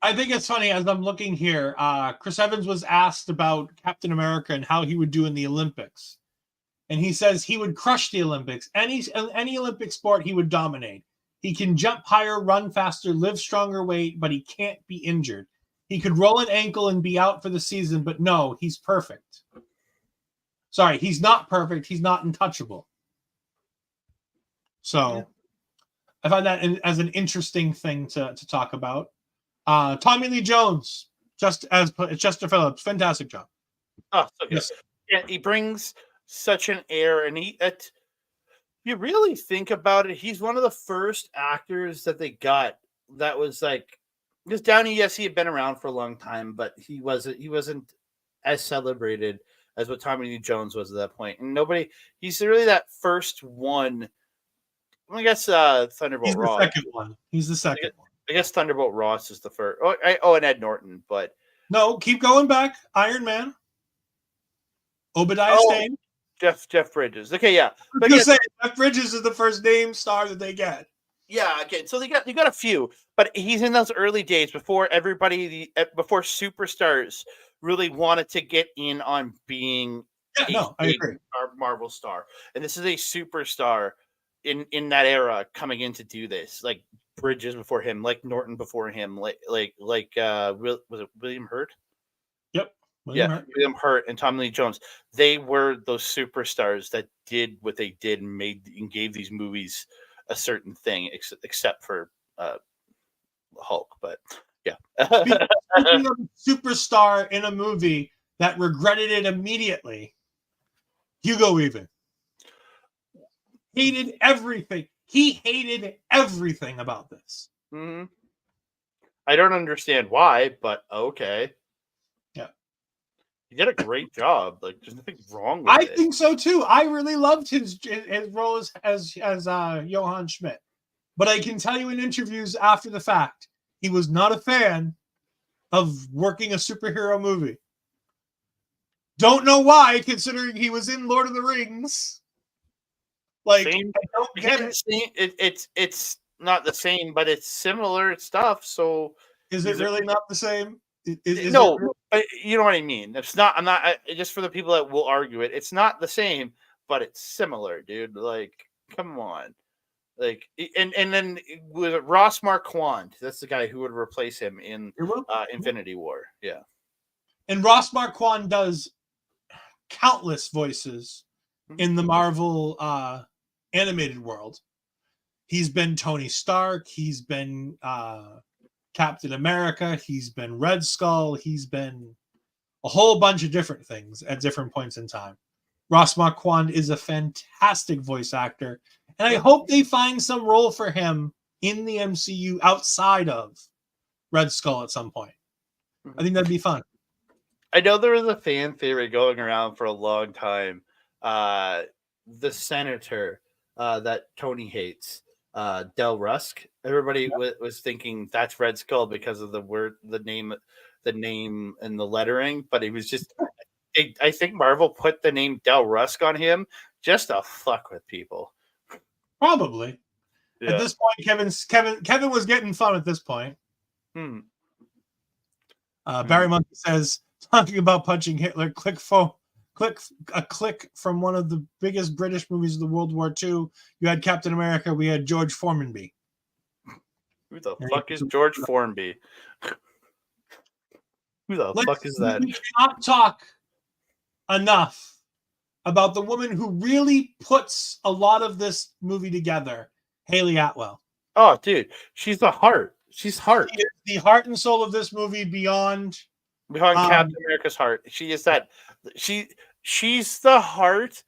I think it's funny as I'm looking here. Chris Evans was asked about Captain America and how he would do in the Olympics, and he says he would crush the Olympics. Any Olympic sport, he would dominate. He can jump higher, run faster, lift stronger weight, but he can't be injured. He could roll an ankle and be out for the season, but no, he's perfect. Sorry, he's not perfect. He's not untouchable. So I find that as an interesting thing to talk about. Tommy Lee Jones, just as Chester Phillips, fantastic job. Oh, so good. Yes. Yeah, he brings such an air, and you really think about it, he's one of the first actors that they got that was like, because Downey, yes, he had been around for a long time, but he wasn't as celebrated as what Tommy Lee Jones was at that point. And he's really that first one. I guess Thunderbolt Ross. He's the second one. I guess Thunderbolt Ross is the first. Oh, and Ed Norton, but no, keep going back. Iron Man, Obadiah Stane, Jeff Bridges. Okay, yeah. But Jeff Bridges is the first name star that they get. Yeah, okay. So they got a few, but he's in those early days before before superstars really wanted to get in on being I agree. A Marvel star, and this is a superstar in that era coming in to do this, like Bridges before him, like Norton before him, was it William Hurt? Yep. William Hurt and Tommy Lee Jones. They were those superstars that did what they did and gave these movies a certain thing, except for Hulk. But yeah, being a superstar in a movie that regretted it immediately. Hugo Weaving hated everything. He hated everything about this. Mm-hmm. I don't understand why, but okay. Yeah, he did a great job. Like, there's nothing wrong with it. I think so too. I really loved his role as Johann Schmidt, but I can tell you in interviews after the fact, he was not a fan of working a superhero movie. Don't know why, considering he was in Lord of the Rings. Like, I don't get it. It's not the same, but it's similar stuff. So, is it really not the same? No, you know what I mean. It's not. I'm not. Just for the people that will argue it, it's not the same, but it's similar, dude. Like, come on. Like, and then with Ross Marquand, that's the guy who would replace him in Infinity War. Yeah, and Ross Marquand does countless voices in the Marvel animated world. He's been Tony Stark. He's been Captain America. He's been Red Skull. He's been a whole bunch of different things at different points in time. Ross Marquand is a fantastic voice actor, and I hope they find some role for him in the MCU outside of Red Skull at some point. I think that'd be fun. I know there was a fan theory going around for a long time. The senator that Tony hates, Del Rusk. Everybody was thinking that's Red Skull because of the name, and the lettering. But it was just, I think Marvel put the name Del Rusk on him just to fuck with people. Probably. Yeah. At this point, Kevin was getting fun at this point. Barry Monkey says, talking about punching Hitler, click from one of the biggest British movies of the World War II. You had Captain America. We had George Formby. Who the fuck is George Formby? Who the fuck is that? We cannot talk enough about the woman who really puts a lot of this movie together, Haley Atwell. Oh, dude, she's the heart. She's heart. She is the heart and soul of this movie beyond Captain America's heart. She is that. She's the heart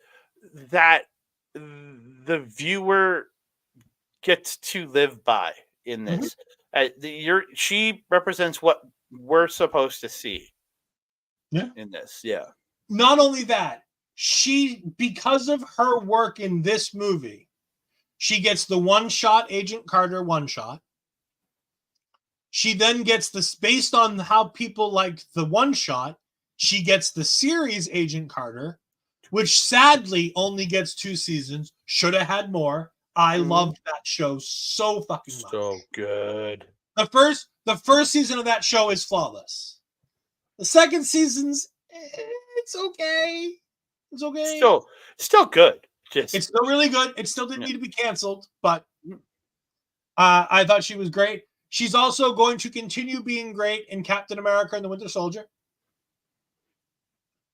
that the viewer gets to live by in this. She represents what we're supposed to see. Yeah. In this, yeah. Not only that, because of her work in this movie, she gets the one-shot Agent Carter one-shot. She then gets this, based on how people liked the one-shot, she gets the series Agent Carter, which sadly only gets 2 seasons. Should have had more. I loved that show so fucking much. So good. The first season of that show is flawless. The second season's it's okay. It's okay. Still good. It's still really good. It still didn't need to be canceled, but I thought she was great. She's also going to continue being great in Captain America and the Winter Soldier.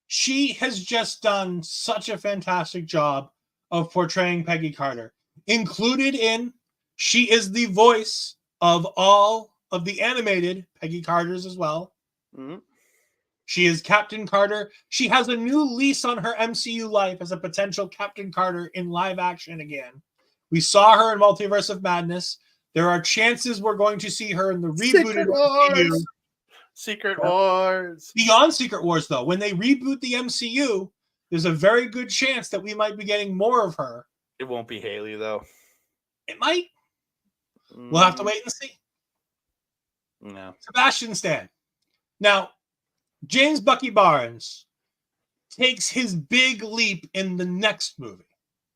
She has just done such a fantastic job of portraying Peggy Carter. Included in, she is the voice of all of the animated Peggy Carters as well. Mm-hmm. She is Captain Carter. She has a new lease on her MCU life as a potential Captain Carter in live action again. We saw her in Multiverse of Madness. There are chances we're going to see her in the rebooted MCU. Secret Wars. Beyond Secret Wars, though, when they reboot the MCU, there's a very good chance that we might be getting more of her. It won't be Haley, though. It might. We'll have to wait and see. No. Sebastian Stan. Now, James Bucky Barnes takes his big leap in the next movie.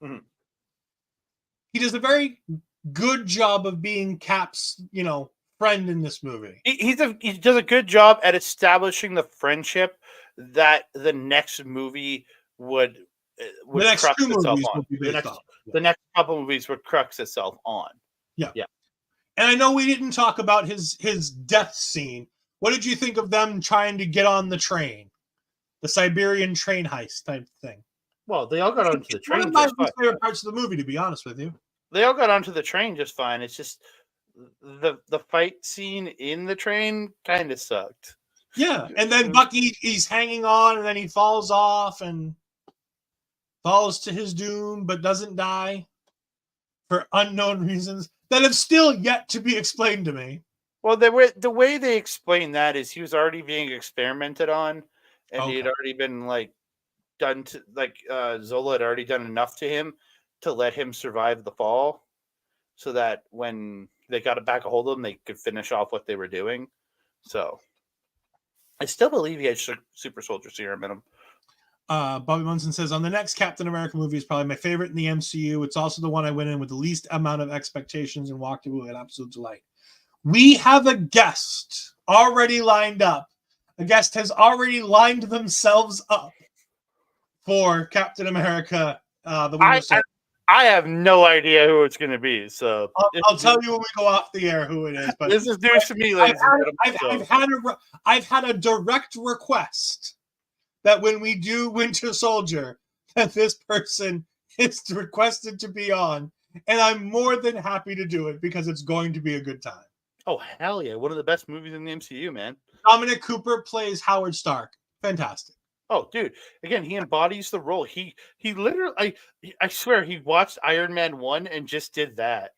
Mm-hmm. He does a very good job of being Cap's, friend in this movie. He does a good job at establishing the friendship that the next movie would the next crux two itself movies on. will be based off. The next couple movies would crux itself on. Yeah. And I know we didn't talk about his death scene. What did you think of them trying to get on the train? The Siberian train heist type thing. Well, they all got onto the train. One of my favorite parts of the movie, to be honest with you. They all got onto the train just fine. It's just the fight scene in the train kind of sucked. Yeah, and then Bucky, he's hanging on, and then he falls off and falls to his doom, but doesn't die for unknown reasons that have still yet to be explained to me. Well, the way they explained that is he was already being experimented on, and he had already been Zola had already done enough to him to let him survive the fall, so that when they got back a hold of him, they could finish off what they were doing. So, I still believe he had super soldier serum in him. Bobby Munson says, on the next Captain America movie is probably my favorite in the MCU. It's also the one I went in with the least amount of expectations and walked away with an absolute delight. We have a guest already lined up. A guest has already lined themselves up for Captain America, the Winter Soldier. I have no idea who it's going to be. So I'll tell you when we go off the air who it is. But this is news to me, ladies and gentlemen. I've had a direct request that when we do Winter Soldier, that this person is requested to be on, and I'm more than happy to do it because it's going to be a good time. Oh, hell yeah. One of the best movies in the MCU, man. Dominic Cooper plays Howard Stark. Fantastic. Oh, dude. Again, he embodies the role. He literally, I swear, he watched Iron Man 1 and just did that.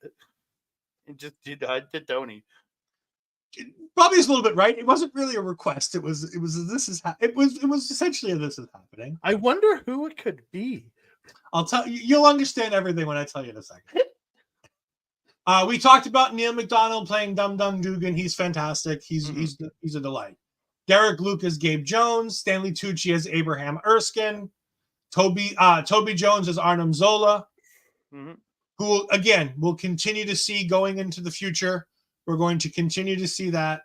And just did Tony. Probably is a little bit right. It wasn't really a request. It was essentially a this is happening. I wonder who it could be. I'll tell you, you'll understand everything when I tell you in a second. We talked about Neil McDonald playing Dum Dum Dugan. He's fantastic. He's a delight. Derek Luke as Gabe Jones. Stanley Tucci as Abraham Erskine. Toby Jones as Arnim Zola. Mm-hmm. Who, again, we'll continue to see going into the future. We're going to continue to see that.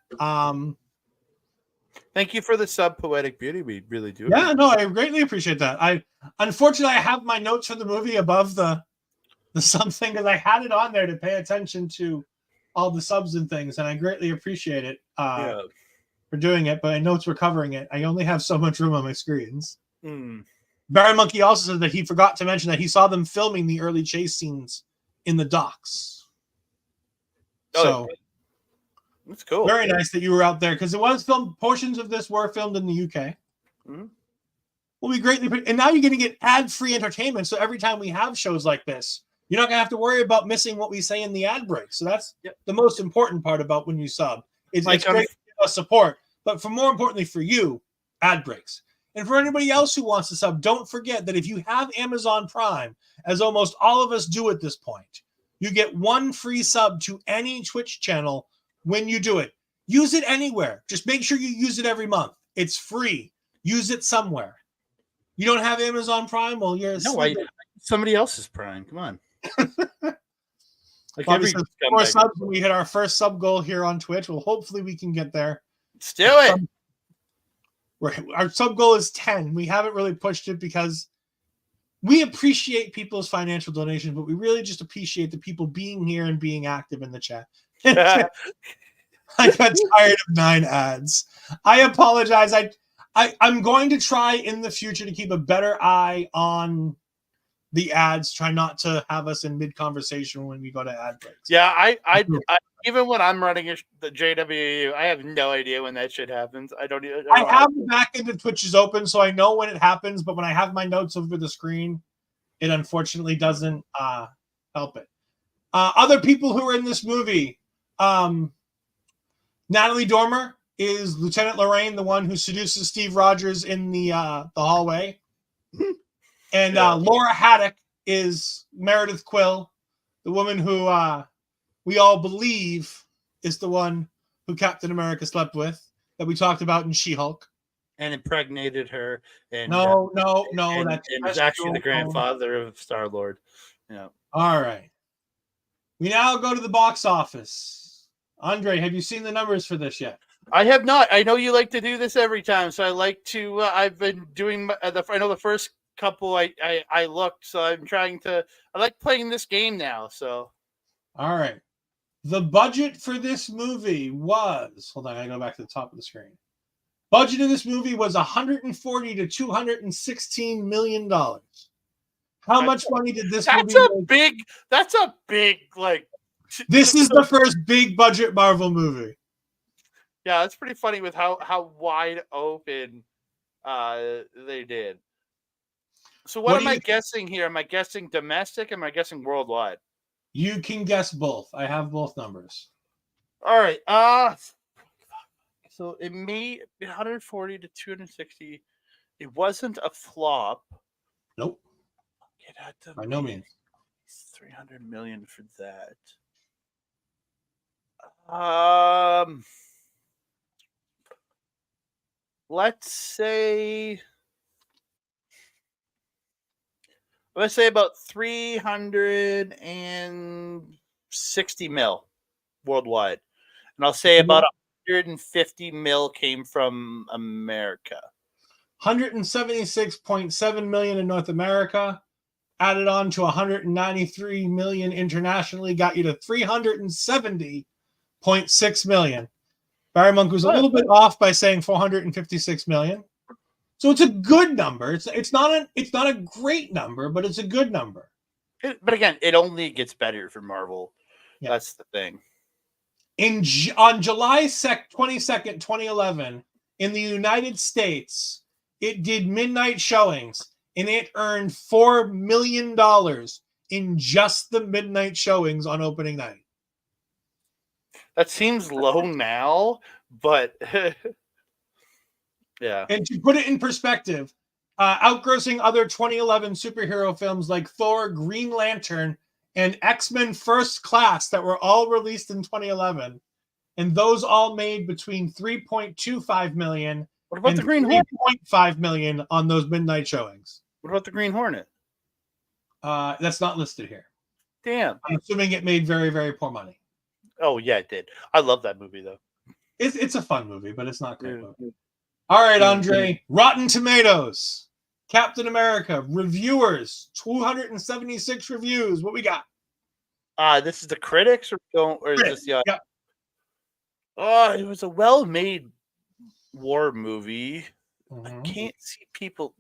Thank you for the sub Poetic Beauty. We really do. Yeah, no, I greatly appreciate that. Unfortunately, I have my notes for the movie above the something because I had it on there to pay attention to all the subs and things, and I greatly appreciate it for doing it. But I notes were covering it. I only have so much room on my screens. Barry Monkey also said that he forgot to mention that he saw them filming the early chase scenes in the docks. So that's cool. Very nice that you were out there because it was filmed. Portions of this were filmed in the UK. Mm-hmm. Well, we greatly and now you're going to get ad-free entertainment. So every time we have shows like this, you're not going to have to worry about missing what we say in the ad break. So that's the most important part about when you sub. It's great to give us support, but for more importantly for you, ad breaks. And for anybody else who wants to sub, don't forget that if you have Amazon Prime, as almost all of us do at this point, you get one free sub to any Twitch channel when you do it. Use it anywhere. Just make sure you use it every month. It's free. Use it somewhere. You don't have Amazon Prime? Well, you're somebody else's Prime. Come on. Like Bobby every says, scumbag. 4 subs when we hit our first sub goal here on Twitch. Well, hopefully we can get there. Let's do it. Our sub goal is 10. We haven't really pushed it because we appreciate people's financial donations, but we really just appreciate the people being here and being active in the chat. I got tired of 9 ads. I apologize. I'm going to try in the future to keep a better eye on the ads. Try not to have us in mid-conversation when we go to ad breaks. Yeah, I even when I'm running the JWU, I have no idea when that shit happens. I have the back end of Twitch open, so I know when it happens, but when I have my notes over the screen, it unfortunately doesn't help it. Other people who are in this movie, Natalie Dormer is Lieutenant Lorraine, the one who seduces Steve Rogers in the hallway. And Laura Haddock is Meredith Quill, the woman who we all believe is the one who Captain America slept with, that we talked about in She-Hulk. And impregnated her. And, no. And is actually the grandfather of Star-Lord. Yeah. All right. We now go to the box office. Andre, have you seen the numbers for this yet? I have not. I know you like to do this every time, so I like to. I've been doing. I know the first couple I looked, so I'm trying to. I like playing this game now. So, all right. The budget for this movie was. Hold on, I go back to the top of the screen. Budget of this movie was $140 to $216 million. How much money did this movie make? That's a big like. This is the first big budget Marvel movie. Yeah, it's pretty funny with how wide open they did. So what am I guessing here? Am I guessing domestic? Am I guessing worldwide? You can guess both. I have both numbers. All right. So it made 140 to 260. It wasn't a flop. Nope. By no means. 300 million for that. Let's say about 360 mil worldwide. And I'll say about 150 mil came from America. 176.7 million in North America, added on to 193 million internationally, got you to 370.6 million. Barry Monk was a little bit off by saying 456 million. So it's a good number. It's not a great number, but it's a good number. But again, it only gets better for Marvel. Yeah. That's the thing. On July 22nd, 2011, in the United States, it did midnight showings, and it earned $4 million in just the midnight showings on opening night. That seems low now, but yeah. And to put it in perspective, outgrossing other 2011 superhero films like Thor, Green Lantern, and X-Men First Class that were all released in 2011, and those all made between $3.25 million and $3.5 million on those midnight showings. What about the Green Hornet? That's not listed here. Damn. I'm assuming it made very, very poor money. Oh, yeah, it did. I love that movie, though. It's a fun movie, but it's not a great movie. All right, Andre. Rotten Tomatoes. Captain America. Reviewers. 276 reviews. What we got? This is the critics, or is this the... Yeah. Oh, it was a well-made war movie. Mm-hmm. I can't see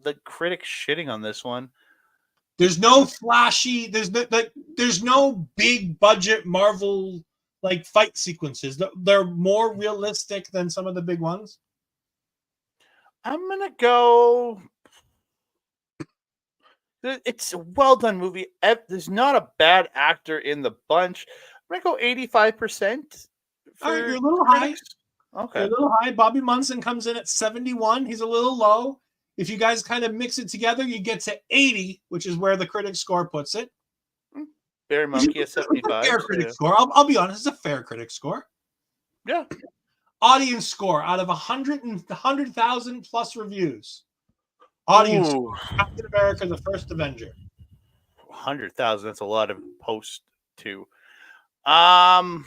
the critics shitting on this one. There's no flashy... There's no big budget Marvel... like fight sequences. They're more realistic than some of the big ones. I'm going to go... It's a well-done movie. There's not a bad actor in the bunch. I'm going to go 85%. All right, you're a little high. Okay. You're a little high. Bobby Munson comes in at 71. He's a little low. If you guys kind of mix it together, you get to 80, which is where the critic score puts it. Barry Monkey at 75. Fair critic score. I'll be honest, it's a fair critic score. Yeah. Audience score out of 100,000 plus reviews. Audience score. Captain America: The First Avenger. 100,000. That's a lot of post too. Fire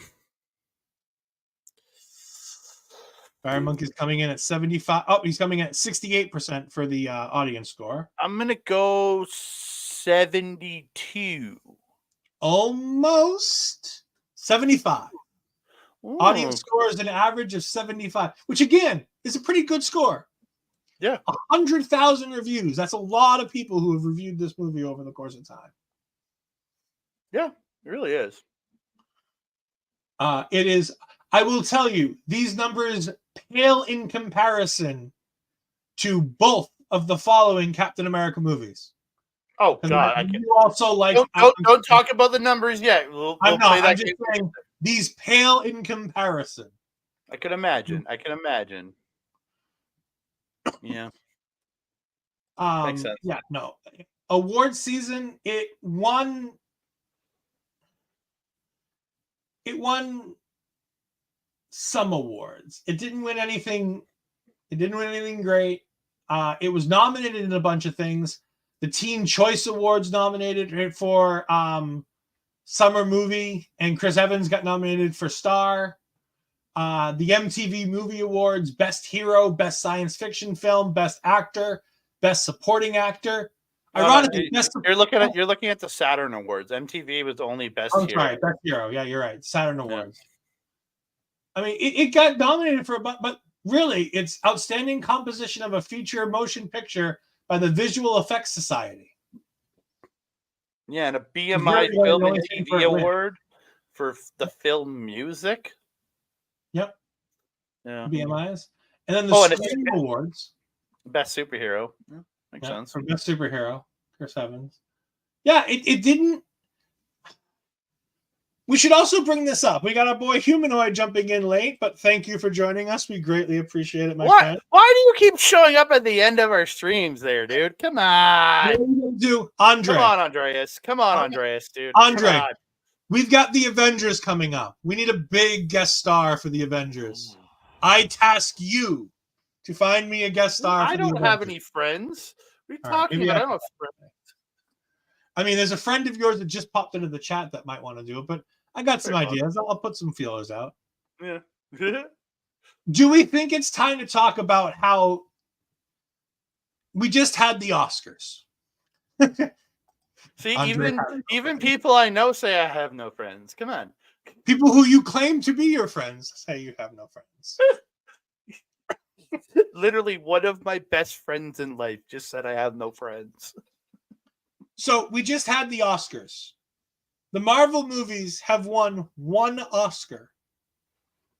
Monkey's coming in at 75. Oh, he's coming at 68% for the audience score. I'm gonna go 72. Almost 75. Ooh, Audience score is an average of 75, which again is a pretty good score. Yeah. 100,000 reviews. That's a lot of people who have reviewed this movie over the course of time. Yeah, it really is. It is. I will tell you, these numbers pale in comparison to both of the following Captain America movies. Oh God! You also like. Don't talk about the numbers yet. We'll I'm play not. that I'm just saying these pale in comparison. I can imagine. Yeah. Makes sense. Yeah. No. Award season. It won. It won some awards. It didn't win anything. It didn't win anything great. It was nominated in a bunch of things. The Teen Choice Awards nominated it for Summer Movie, and Chris Evans got nominated for Star. The MTV Movie Awards, Best Hero, Best Science Fiction Film, Best Actor, Best Supporting Actor. Ironically, you're looking at the Saturn Awards. MTV was the only Best Hero. Sorry, Best Hero. Yeah, you're right. Saturn Awards. Yeah. I mean, it got nominated for, but really, it's Outstanding Composition of a Feature Motion Picture by the Visual Effects Society. Yeah, and a BMI Film and TV Award for the film music. Yep. Yeah. BMIs. And then the Screen Awards. Best Superhero. Yeah, makes sense. For Best Superhero, Chris Evans. Yeah, it didn't. We should also bring this up. We got our boy Humanoid jumping in late, but thank you for joining us. We greatly appreciate it, my friend. Why do you keep showing up at the end of our streams there, dude? Come on. What are you gonna do? Andre. Come on, Andreas. Come on, Andreas, dude. Andre, we've got the Avengers coming up. We need a big guest star for the Avengers. I task you to find me a guest star. I don't have any friends. What are you talking about? I don't have friends. I mean, there's a friend of yours that just popped into the chat that might want to do it, but I got some ideas. I'll put some feelers out. Yeah. Do we think it's time to talk about how we just had the Oscars? See, even people I know say I have no friends. Come on. People who you claim to be your friends say you have no friends. Literally, one of my best friends in life just said I have no friends. So we just had the Oscars. The Marvel movies have won one Oscar,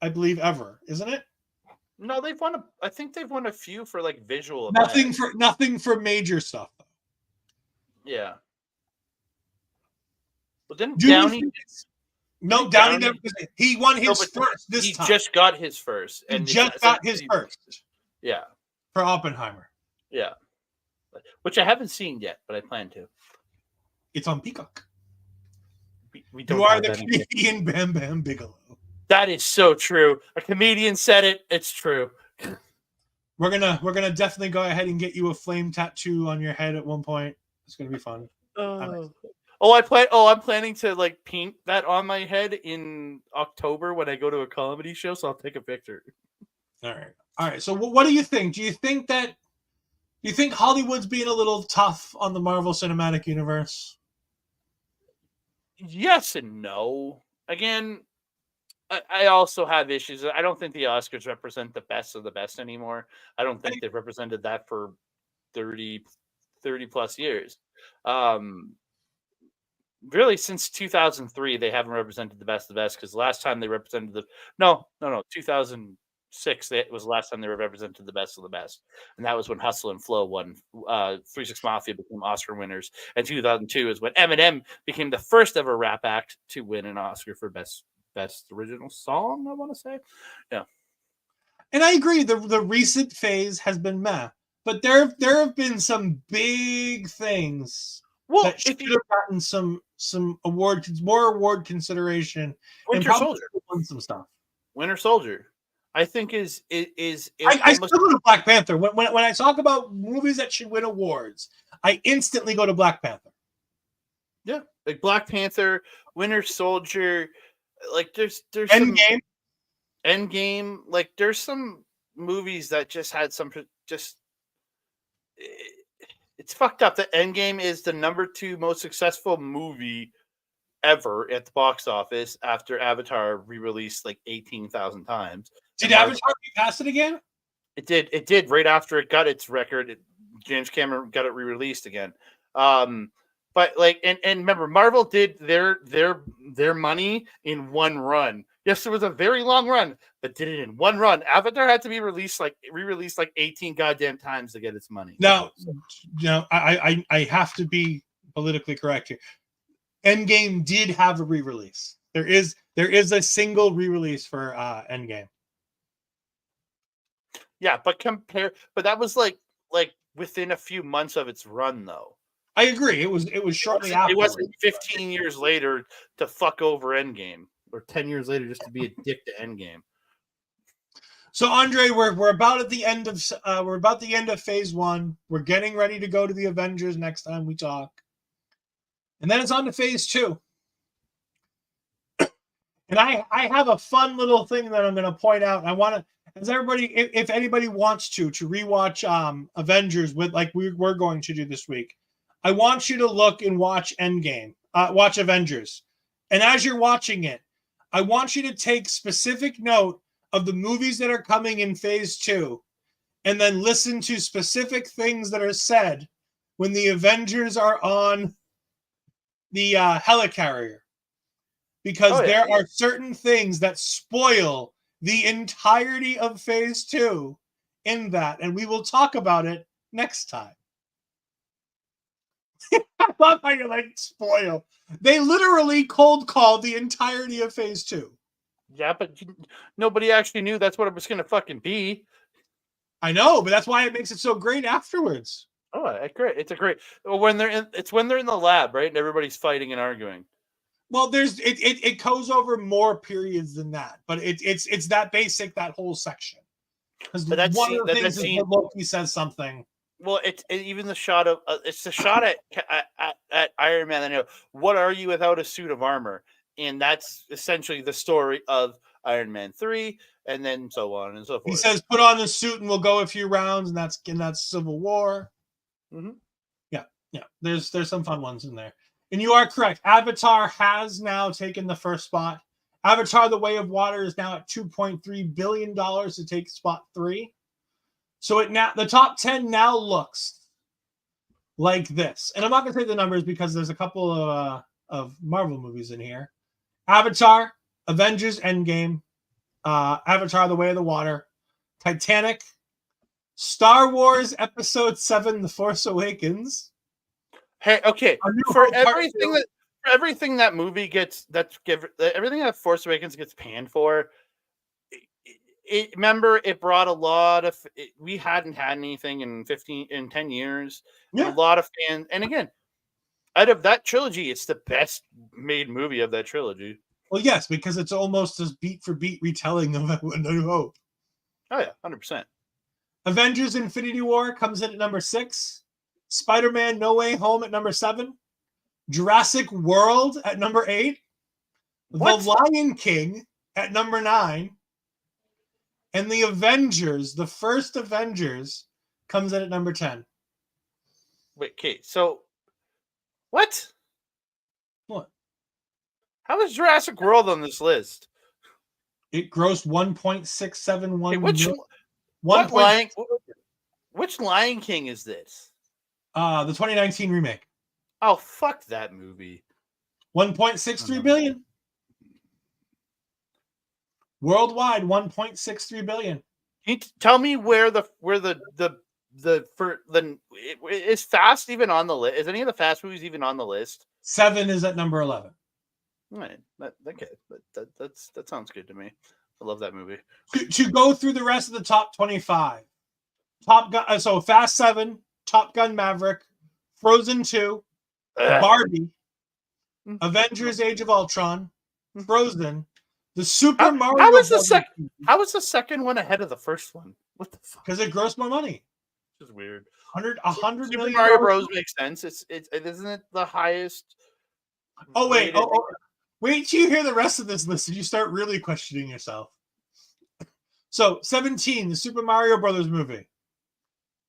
I believe, ever, isn't it? No, they've won I think they've won a few for like visual. Nothing for major stuff. Yeah. But then Downey. No, Downey never. He won his first this time. He just got his first. And just got his first. Yeah. For Oppenheimer. Yeah. Which I haven't seen yet, but I plan to. It's on Peacock. You are the comedian Bam Bam Bigelow. That is so true. A comedian said it. It's true. We're gonna definitely go ahead and get you a flame tattoo on your head at one point. It's gonna be fun. I'm planning to like paint that on my head in October when I go to a comedy show. So I'll take a picture. All right. So what do you think? Do you think Hollywood's being a little tough on the Marvel Cinematic Universe? Yes and no. Again, I also have issues. I don't think the Oscars represent the best of the best anymore. I don't think they've represented that for 30 plus years. Really, since 2003, they haven't represented the best of the best, because the last time they represented 2006, it was the last time they represented the best of the best. And that was when Hustle and Flow won. 3 6 Mafia became Oscar winners. And 2002 is when Eminem became the first ever rap act to win an Oscar for best original song, I want to say. Yeah. And I agree, the recent phase has been meh. But there have been some big things that should have gotten some more award consideration. Winter Soldier won some stuff. Winter Soldier, I think is I still go to Black Panther. When I talk about movies that should win awards, I instantly go to Black Panther. Yeah, like Black Panther, Winter Soldier. like there's Endgame. Endgame, like there's some movies that just had some just it's fucked up that Endgame is the number 2 most successful movie ever at the box office after Avatar re-released like 18,000 times. Did Avatar be past it again? It did right after it got its record. James Cameron got it re-released again. But like and remember, Marvel did their money in one run. Yes, it was a very long run, but did it in one run. Avatar had to be re-released like 18 goddamn times to get its money. Now, I have to be politically correct here. Endgame did have a re-release. There is a single re-release for Endgame. Yeah, but that was like within a few months of its run, though. I agree. It was shortly after. It wasn't 15 years later to fuck over Endgame, or 10 years later just to be a dick to Endgame. So Andre, we're about at the end of phase 1. We're getting ready to go to the Avengers next time we talk, and then it's on to phase 2. And I have a fun little thing that I'm going to point out. I want to, as everybody, if anybody wants to rewatch Avengers with like we're going to do this week, I want you to look and watch Endgame, watch Avengers, and as you're watching it, I want you to take specific note of the movies that are coming in phase 2, and then listen to specific things that are said when the Avengers are on the helicarrier. Because there are certain things that spoil the entirety of phase 2 in that, and we will talk about it next time. I love how you're like, spoil. They literally cold called the entirety of phase 2. Yeah, but nobody actually knew that's what it was going to fucking be. I know, but that's why it makes it so great afterwards. Oh, great! It's a great when they're in the lab, right, and everybody's fighting and arguing. Well, it goes over more periods than that, but it's that basic, that whole section. Because one of the things is that Loki says something. Well, it's even the shot of it's the shot at Iron Man. I know, what are you without a suit of armor? And that's essentially the story of Iron Man 3, and then so on and so forth. He says, "Put on the suit, and we'll go a few rounds," and that's Civil War. Mm-hmm. Yeah. There's some fun ones in there. And you are correct. Avatar has now taken the first spot. Avatar: The Way of Water is now at $2.3 billion to take spot 3. So the top 10 now looks like this. And I'm not going to say the numbers because there's a couple of Marvel movies in here. Avatar, Avengers Endgame, Avatar: The Way of the Water, Titanic, Star Wars Episode 7, The Force Awakens. Hey, okay. For everything that movie gets, everything that Force Awakens gets panned for. Remember, it brought a lot of. We hadn't had anything in 10 years. Yeah. A lot of fans, and again, out of that trilogy, it's the best made movie of that trilogy. Well, yes, because it's almost a beat for beat retelling of A New Hope. Oh yeah, 100%. Avengers: Infinity War comes in at number 6. Spider-Man: No Way Home at number 7. Jurassic World at number 8. What? The Lion King at number 9. And the Avengers, the first Avengers, comes in at number 10. Wait, okay, so what? What? How is Jurassic World on this list? It grossed 1.671 million. Which Lion King is this? The 2019 remake. Oh, fuck that movie. 1.63 billion. Worldwide, 1.63 billion. Can you tell me where is Fast even on the list? Is any of the Fast movies even on the list? 7 is at number 11. Right. Okay. That sounds good to me. I love that movie. To go through the rest of the top 25. Top Gun. So Fast 7, Top Gun Maverick, Frozen 2, Barbie, Avengers: Age of Ultron, Frozen, the Super Mario. How is the second one ahead of the first one? What the fuck? Because it grossed more money. Which is weird. 100 Super million. Mario Bros makes sense. It isn't it the highest. Oh wait. Wait till you hear the rest of this list and you start really questioning yourself. So 17, the Super Mario Brothers movie,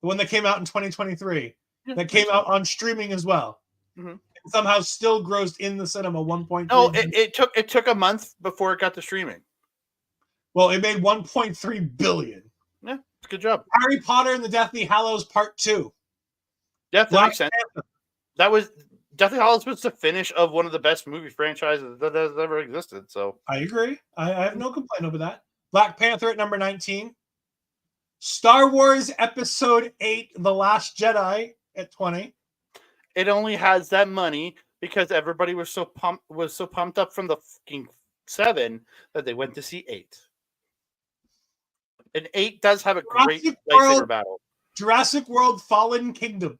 the one that came out in 2023, that came out on streaming as well. Mm-hmm. And somehow still grossed in the cinema 1.3. No, it took a month before it got to streaming. Well, it made 1.3 billion. Yeah, it's a good job. Harry Potter and the Deathly Hallows Part 2. Yeah, that makes sense. That was Deathly Hallows was the finish of one of the best movie franchises that has ever existed. So I agree. I have no complaint over that. Black Panther at number 19. Star Wars Episode 8, The Last Jedi at 20. It only has that money because everybody was so pumped up from the fucking 7 that they went to see 8. And 8 does have a great lightsaber battle. Jurassic World Fallen Kingdom.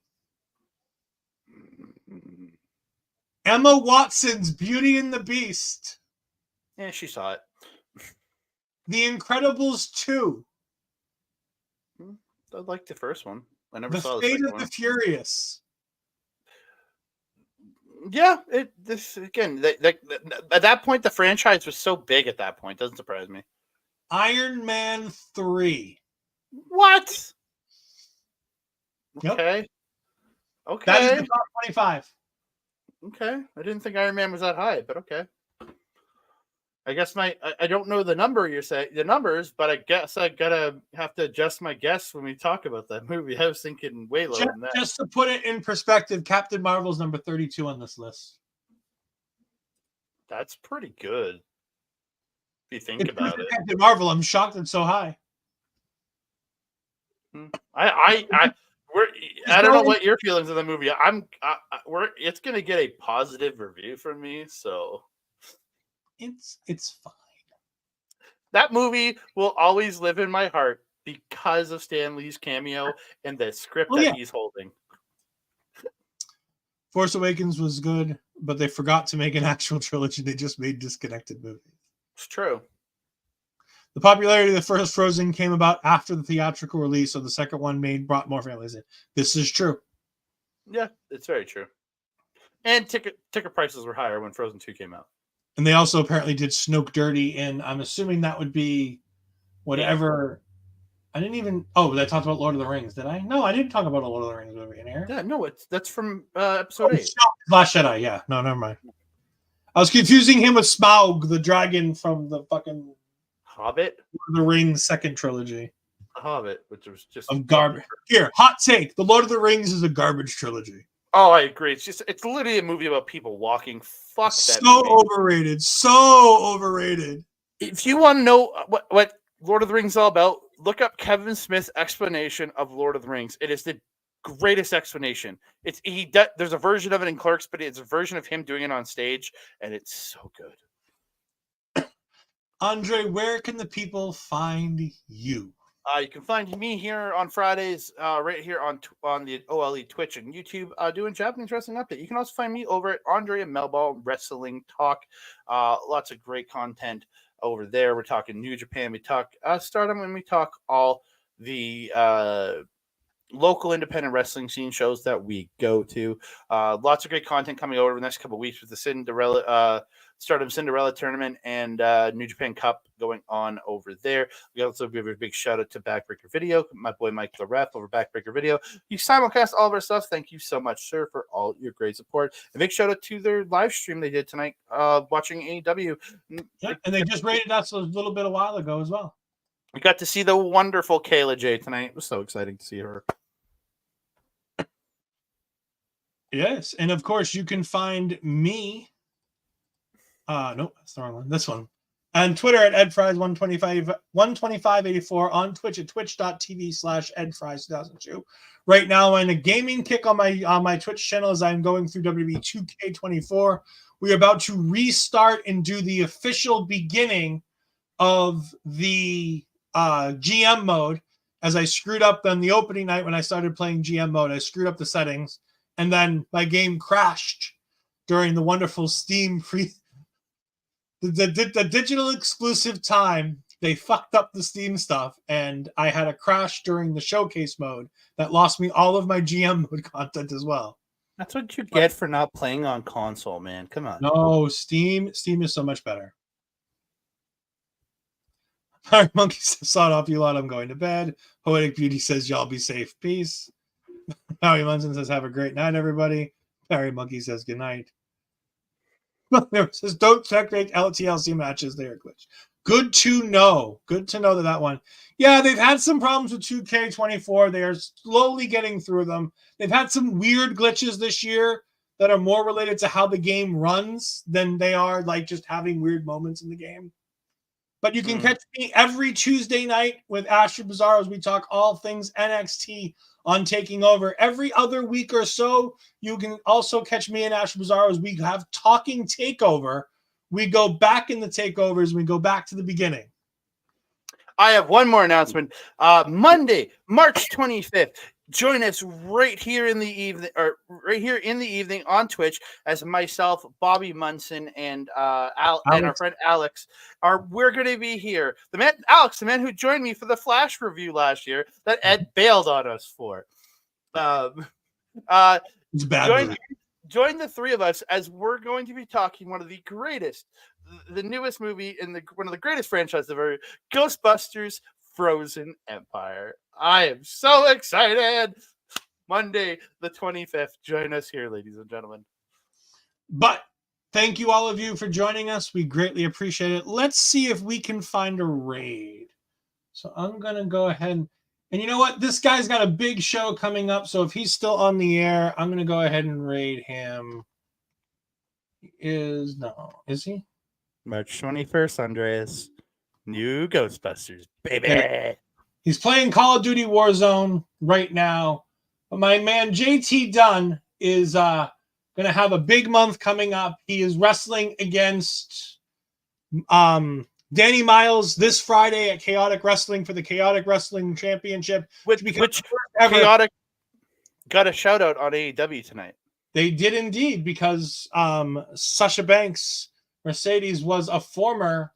Emma Watson's Beauty and the Beast. Yeah, she saw it. The Incredibles 2. I liked the first one. I never The saw Fate the of the Furious. Yeah, at that point, the franchise was so big at that point. Doesn't surprise me. Iron Man 3. What? Yep. Okay. That is the top 25. Okay. I didn't think Iron Man was that high, but okay. I guess I don't know the numbers, but I guess I have to adjust my guess when we talk about that movie. I was thinking way lower than that. Just to put it in perspective, Captain Marvel's number 32 on this list. That's pretty good. If you think about it. Captain Marvel, I'm shocked it's so high. I don't know what your feelings of the movie. It's gonna get a positive review from me, so it's fine. That movie will always live in my heart because of Stan Lee's cameo and the script he's holding. Force Awakens was good, but they forgot to make an actual trilogy. They just made disconnected movies. It's true. The popularity of the first Frozen came about after the theatrical release, so the second one brought more families in. This is true. Yeah, it's very true. And ticket prices were higher when Frozen 2 came out. And they also apparently did Snoke Dirty, and I'm assuming that would be whatever. I didn't even. Oh, I talked about Lord of the Rings. Did I? No, I didn't talk about a Lord of the Rings movie in here. Yeah, no, that's from episode 8. Last Jedi. Yeah, no, never mind. I was confusing him with Smaug, the dragon from the fucking Hobbit. Lord of the Rings second trilogy. The Hobbit, which was just of garbage. Here, hot take: the Lord of the Rings is a garbage trilogy. Oh, I agree. It's literally a movie about people walking. Fuck that. So overrated. So overrated. If you want to know what Lord of the Rings is all about, look up Kevin Smith's explanation of Lord of the Rings. It is the greatest explanation. There's a version of it in Clerks, but it's a version of him doing it on stage, and it's so good. Andre, where can the people find you? You can find me here on Fridays, right here on the OLE Twitch and YouTube, doing Japanese wrestling update. You can also find me over at Andre and Melball Wrestling Talk. Lots of great content over there. We're talking New Japan. We talk Stardom, and we talk all the local independent wrestling scene shows that we go to. Lots of great content coming over the next couple of weeks with the Stardom Cinderella tournament and New Japan Cup going on over there. We also give a big shout out to Backbreaker Video, my boy Mike the Ref over Backbreaker Video. You simulcast all of our stuff. Thank you so much, sir, for all your great support. And big shout out to their live stream they did tonight, watching AEW. Yeah, and they just rated us a little bit a while ago as well. We got to see the wonderful Kayla J tonight. It was so exciting to see her. Yes, and of course you can find me. Nope, that's the wrong one. This one. On Twitter at EdFries12584, on Twitch at twitch.tv/EdFries2002. Right now I'm in a gaming kick on my Twitch channel as I'm going through WWE 2K24. We're about to restart and do the official beginning of the GM mode, as I screwed up on the opening night when I started playing GM mode. I screwed up the settings, and then my game crashed during the wonderful Steam free. The digital exclusive time, they fucked up the Steam stuff, and I had a crash during the showcase mode that lost me all of my GM mode content as well. That's what you get for not playing on console, man. Come on. No, Steam is so much better. Our monkey says, "Sawed off you lot. I'm going to bed." Poetic Beauty says, "Y'all be safe. Peace." Howie Munson says, "Have a great night, everybody." Barry Monkey says, "Good night." Says, "Don't check LTLC matches. They are glitched." Good to know. Good to know that one. Yeah, they've had some problems with 2K24. They are slowly getting through them. They've had some weird glitches this year that are more related to how the game runs than they are like just having weird moments in the game. But you can catch me every Tuesday night with Asher Bizarro as we talk all things NXT on Taking Over. Every other week or so, you can also catch me and Asher Bizarro as we have Talking Takeover. We go back in the takeovers. We go back to the beginning. I have one more announcement. Monday, March 25th. Join us right here in the evening, on Twitch as myself, Bobby Munson, and and our friend Alex we're going to be here. Alex, the man who joined me for the Flash review last year that Ed bailed on us for. It's bad. Join the three of us as we're going to be talking one of the greatest, the newest movie in one of the greatest franchises ever, Ghostbusters Frozen Empire. I am so excited. Monday, the 25th. Join us here, ladies and gentlemen. But thank you, all of you, for joining us. We greatly appreciate it. Let's see if we can find a raid. So I'm going to go ahead. And you know what? This guy's got a big show coming up. So if he's still on the air, I'm going to go ahead and raid him. Is he? March 21st, Andreas. New Ghostbusters, baby. Okay. He's playing Call of Duty Warzone right now. But my man JT Dunn is going to have a big month coming up. He is wrestling against Danny Miles this Friday at Chaotic Wrestling for the Chaotic Wrestling Championship. Which Chaotic got a shout out on AEW tonight. They did indeed, because Sasha Banks Mercedes was a former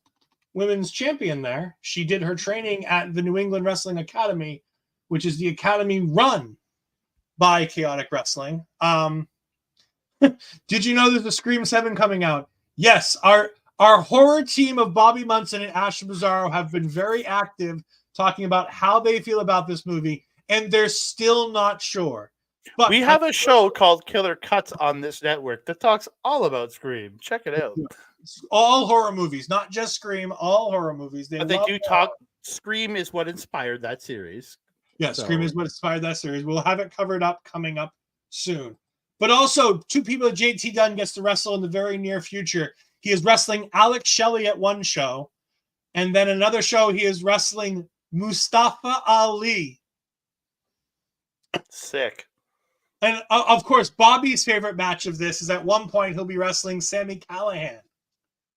women's champion there. She did her training at the New England Wrestling Academy, which is the academy run by Chaotic Wrestling. Did you know there's a Scream 7 coming out? Yes, our horror team of Bobby Munson and Asher Bizarro have been very active talking about how they feel about this movie, and they're still not sure. But we have a show called Killer Cuts on this network that talks all about Scream. Check it out. All horror movies, not just Scream, all horror movies. But they do talk. Scream is what inspired that series. Yeah, so. Scream is what inspired that series. We'll have it covered up coming up soon. But also, two people that JT Dunn gets to wrestle in the very near future. He is wrestling Alex Shelley at one show, and then another show he is wrestling Mustafa Ali. Sick. And of course, Bobby's favorite match of this is at one point he'll be wrestling Sami Callihan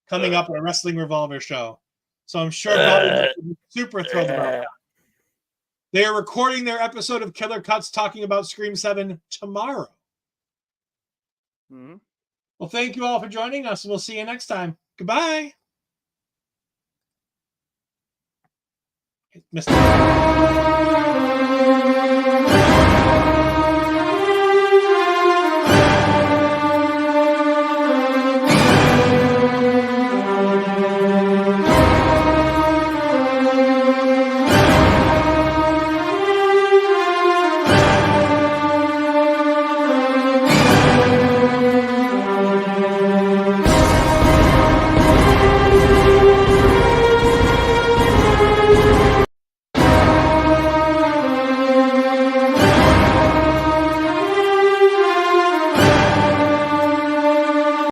coming up on a Wrestling Revolver show. So I'm sure Bobby will be super thrilled about that. They are recording their episode of Killer Cuts talking about Scream 7 tomorrow. Mm-hmm. Well, thank you all for joining us. We'll see you next time. Goodbye. Mr.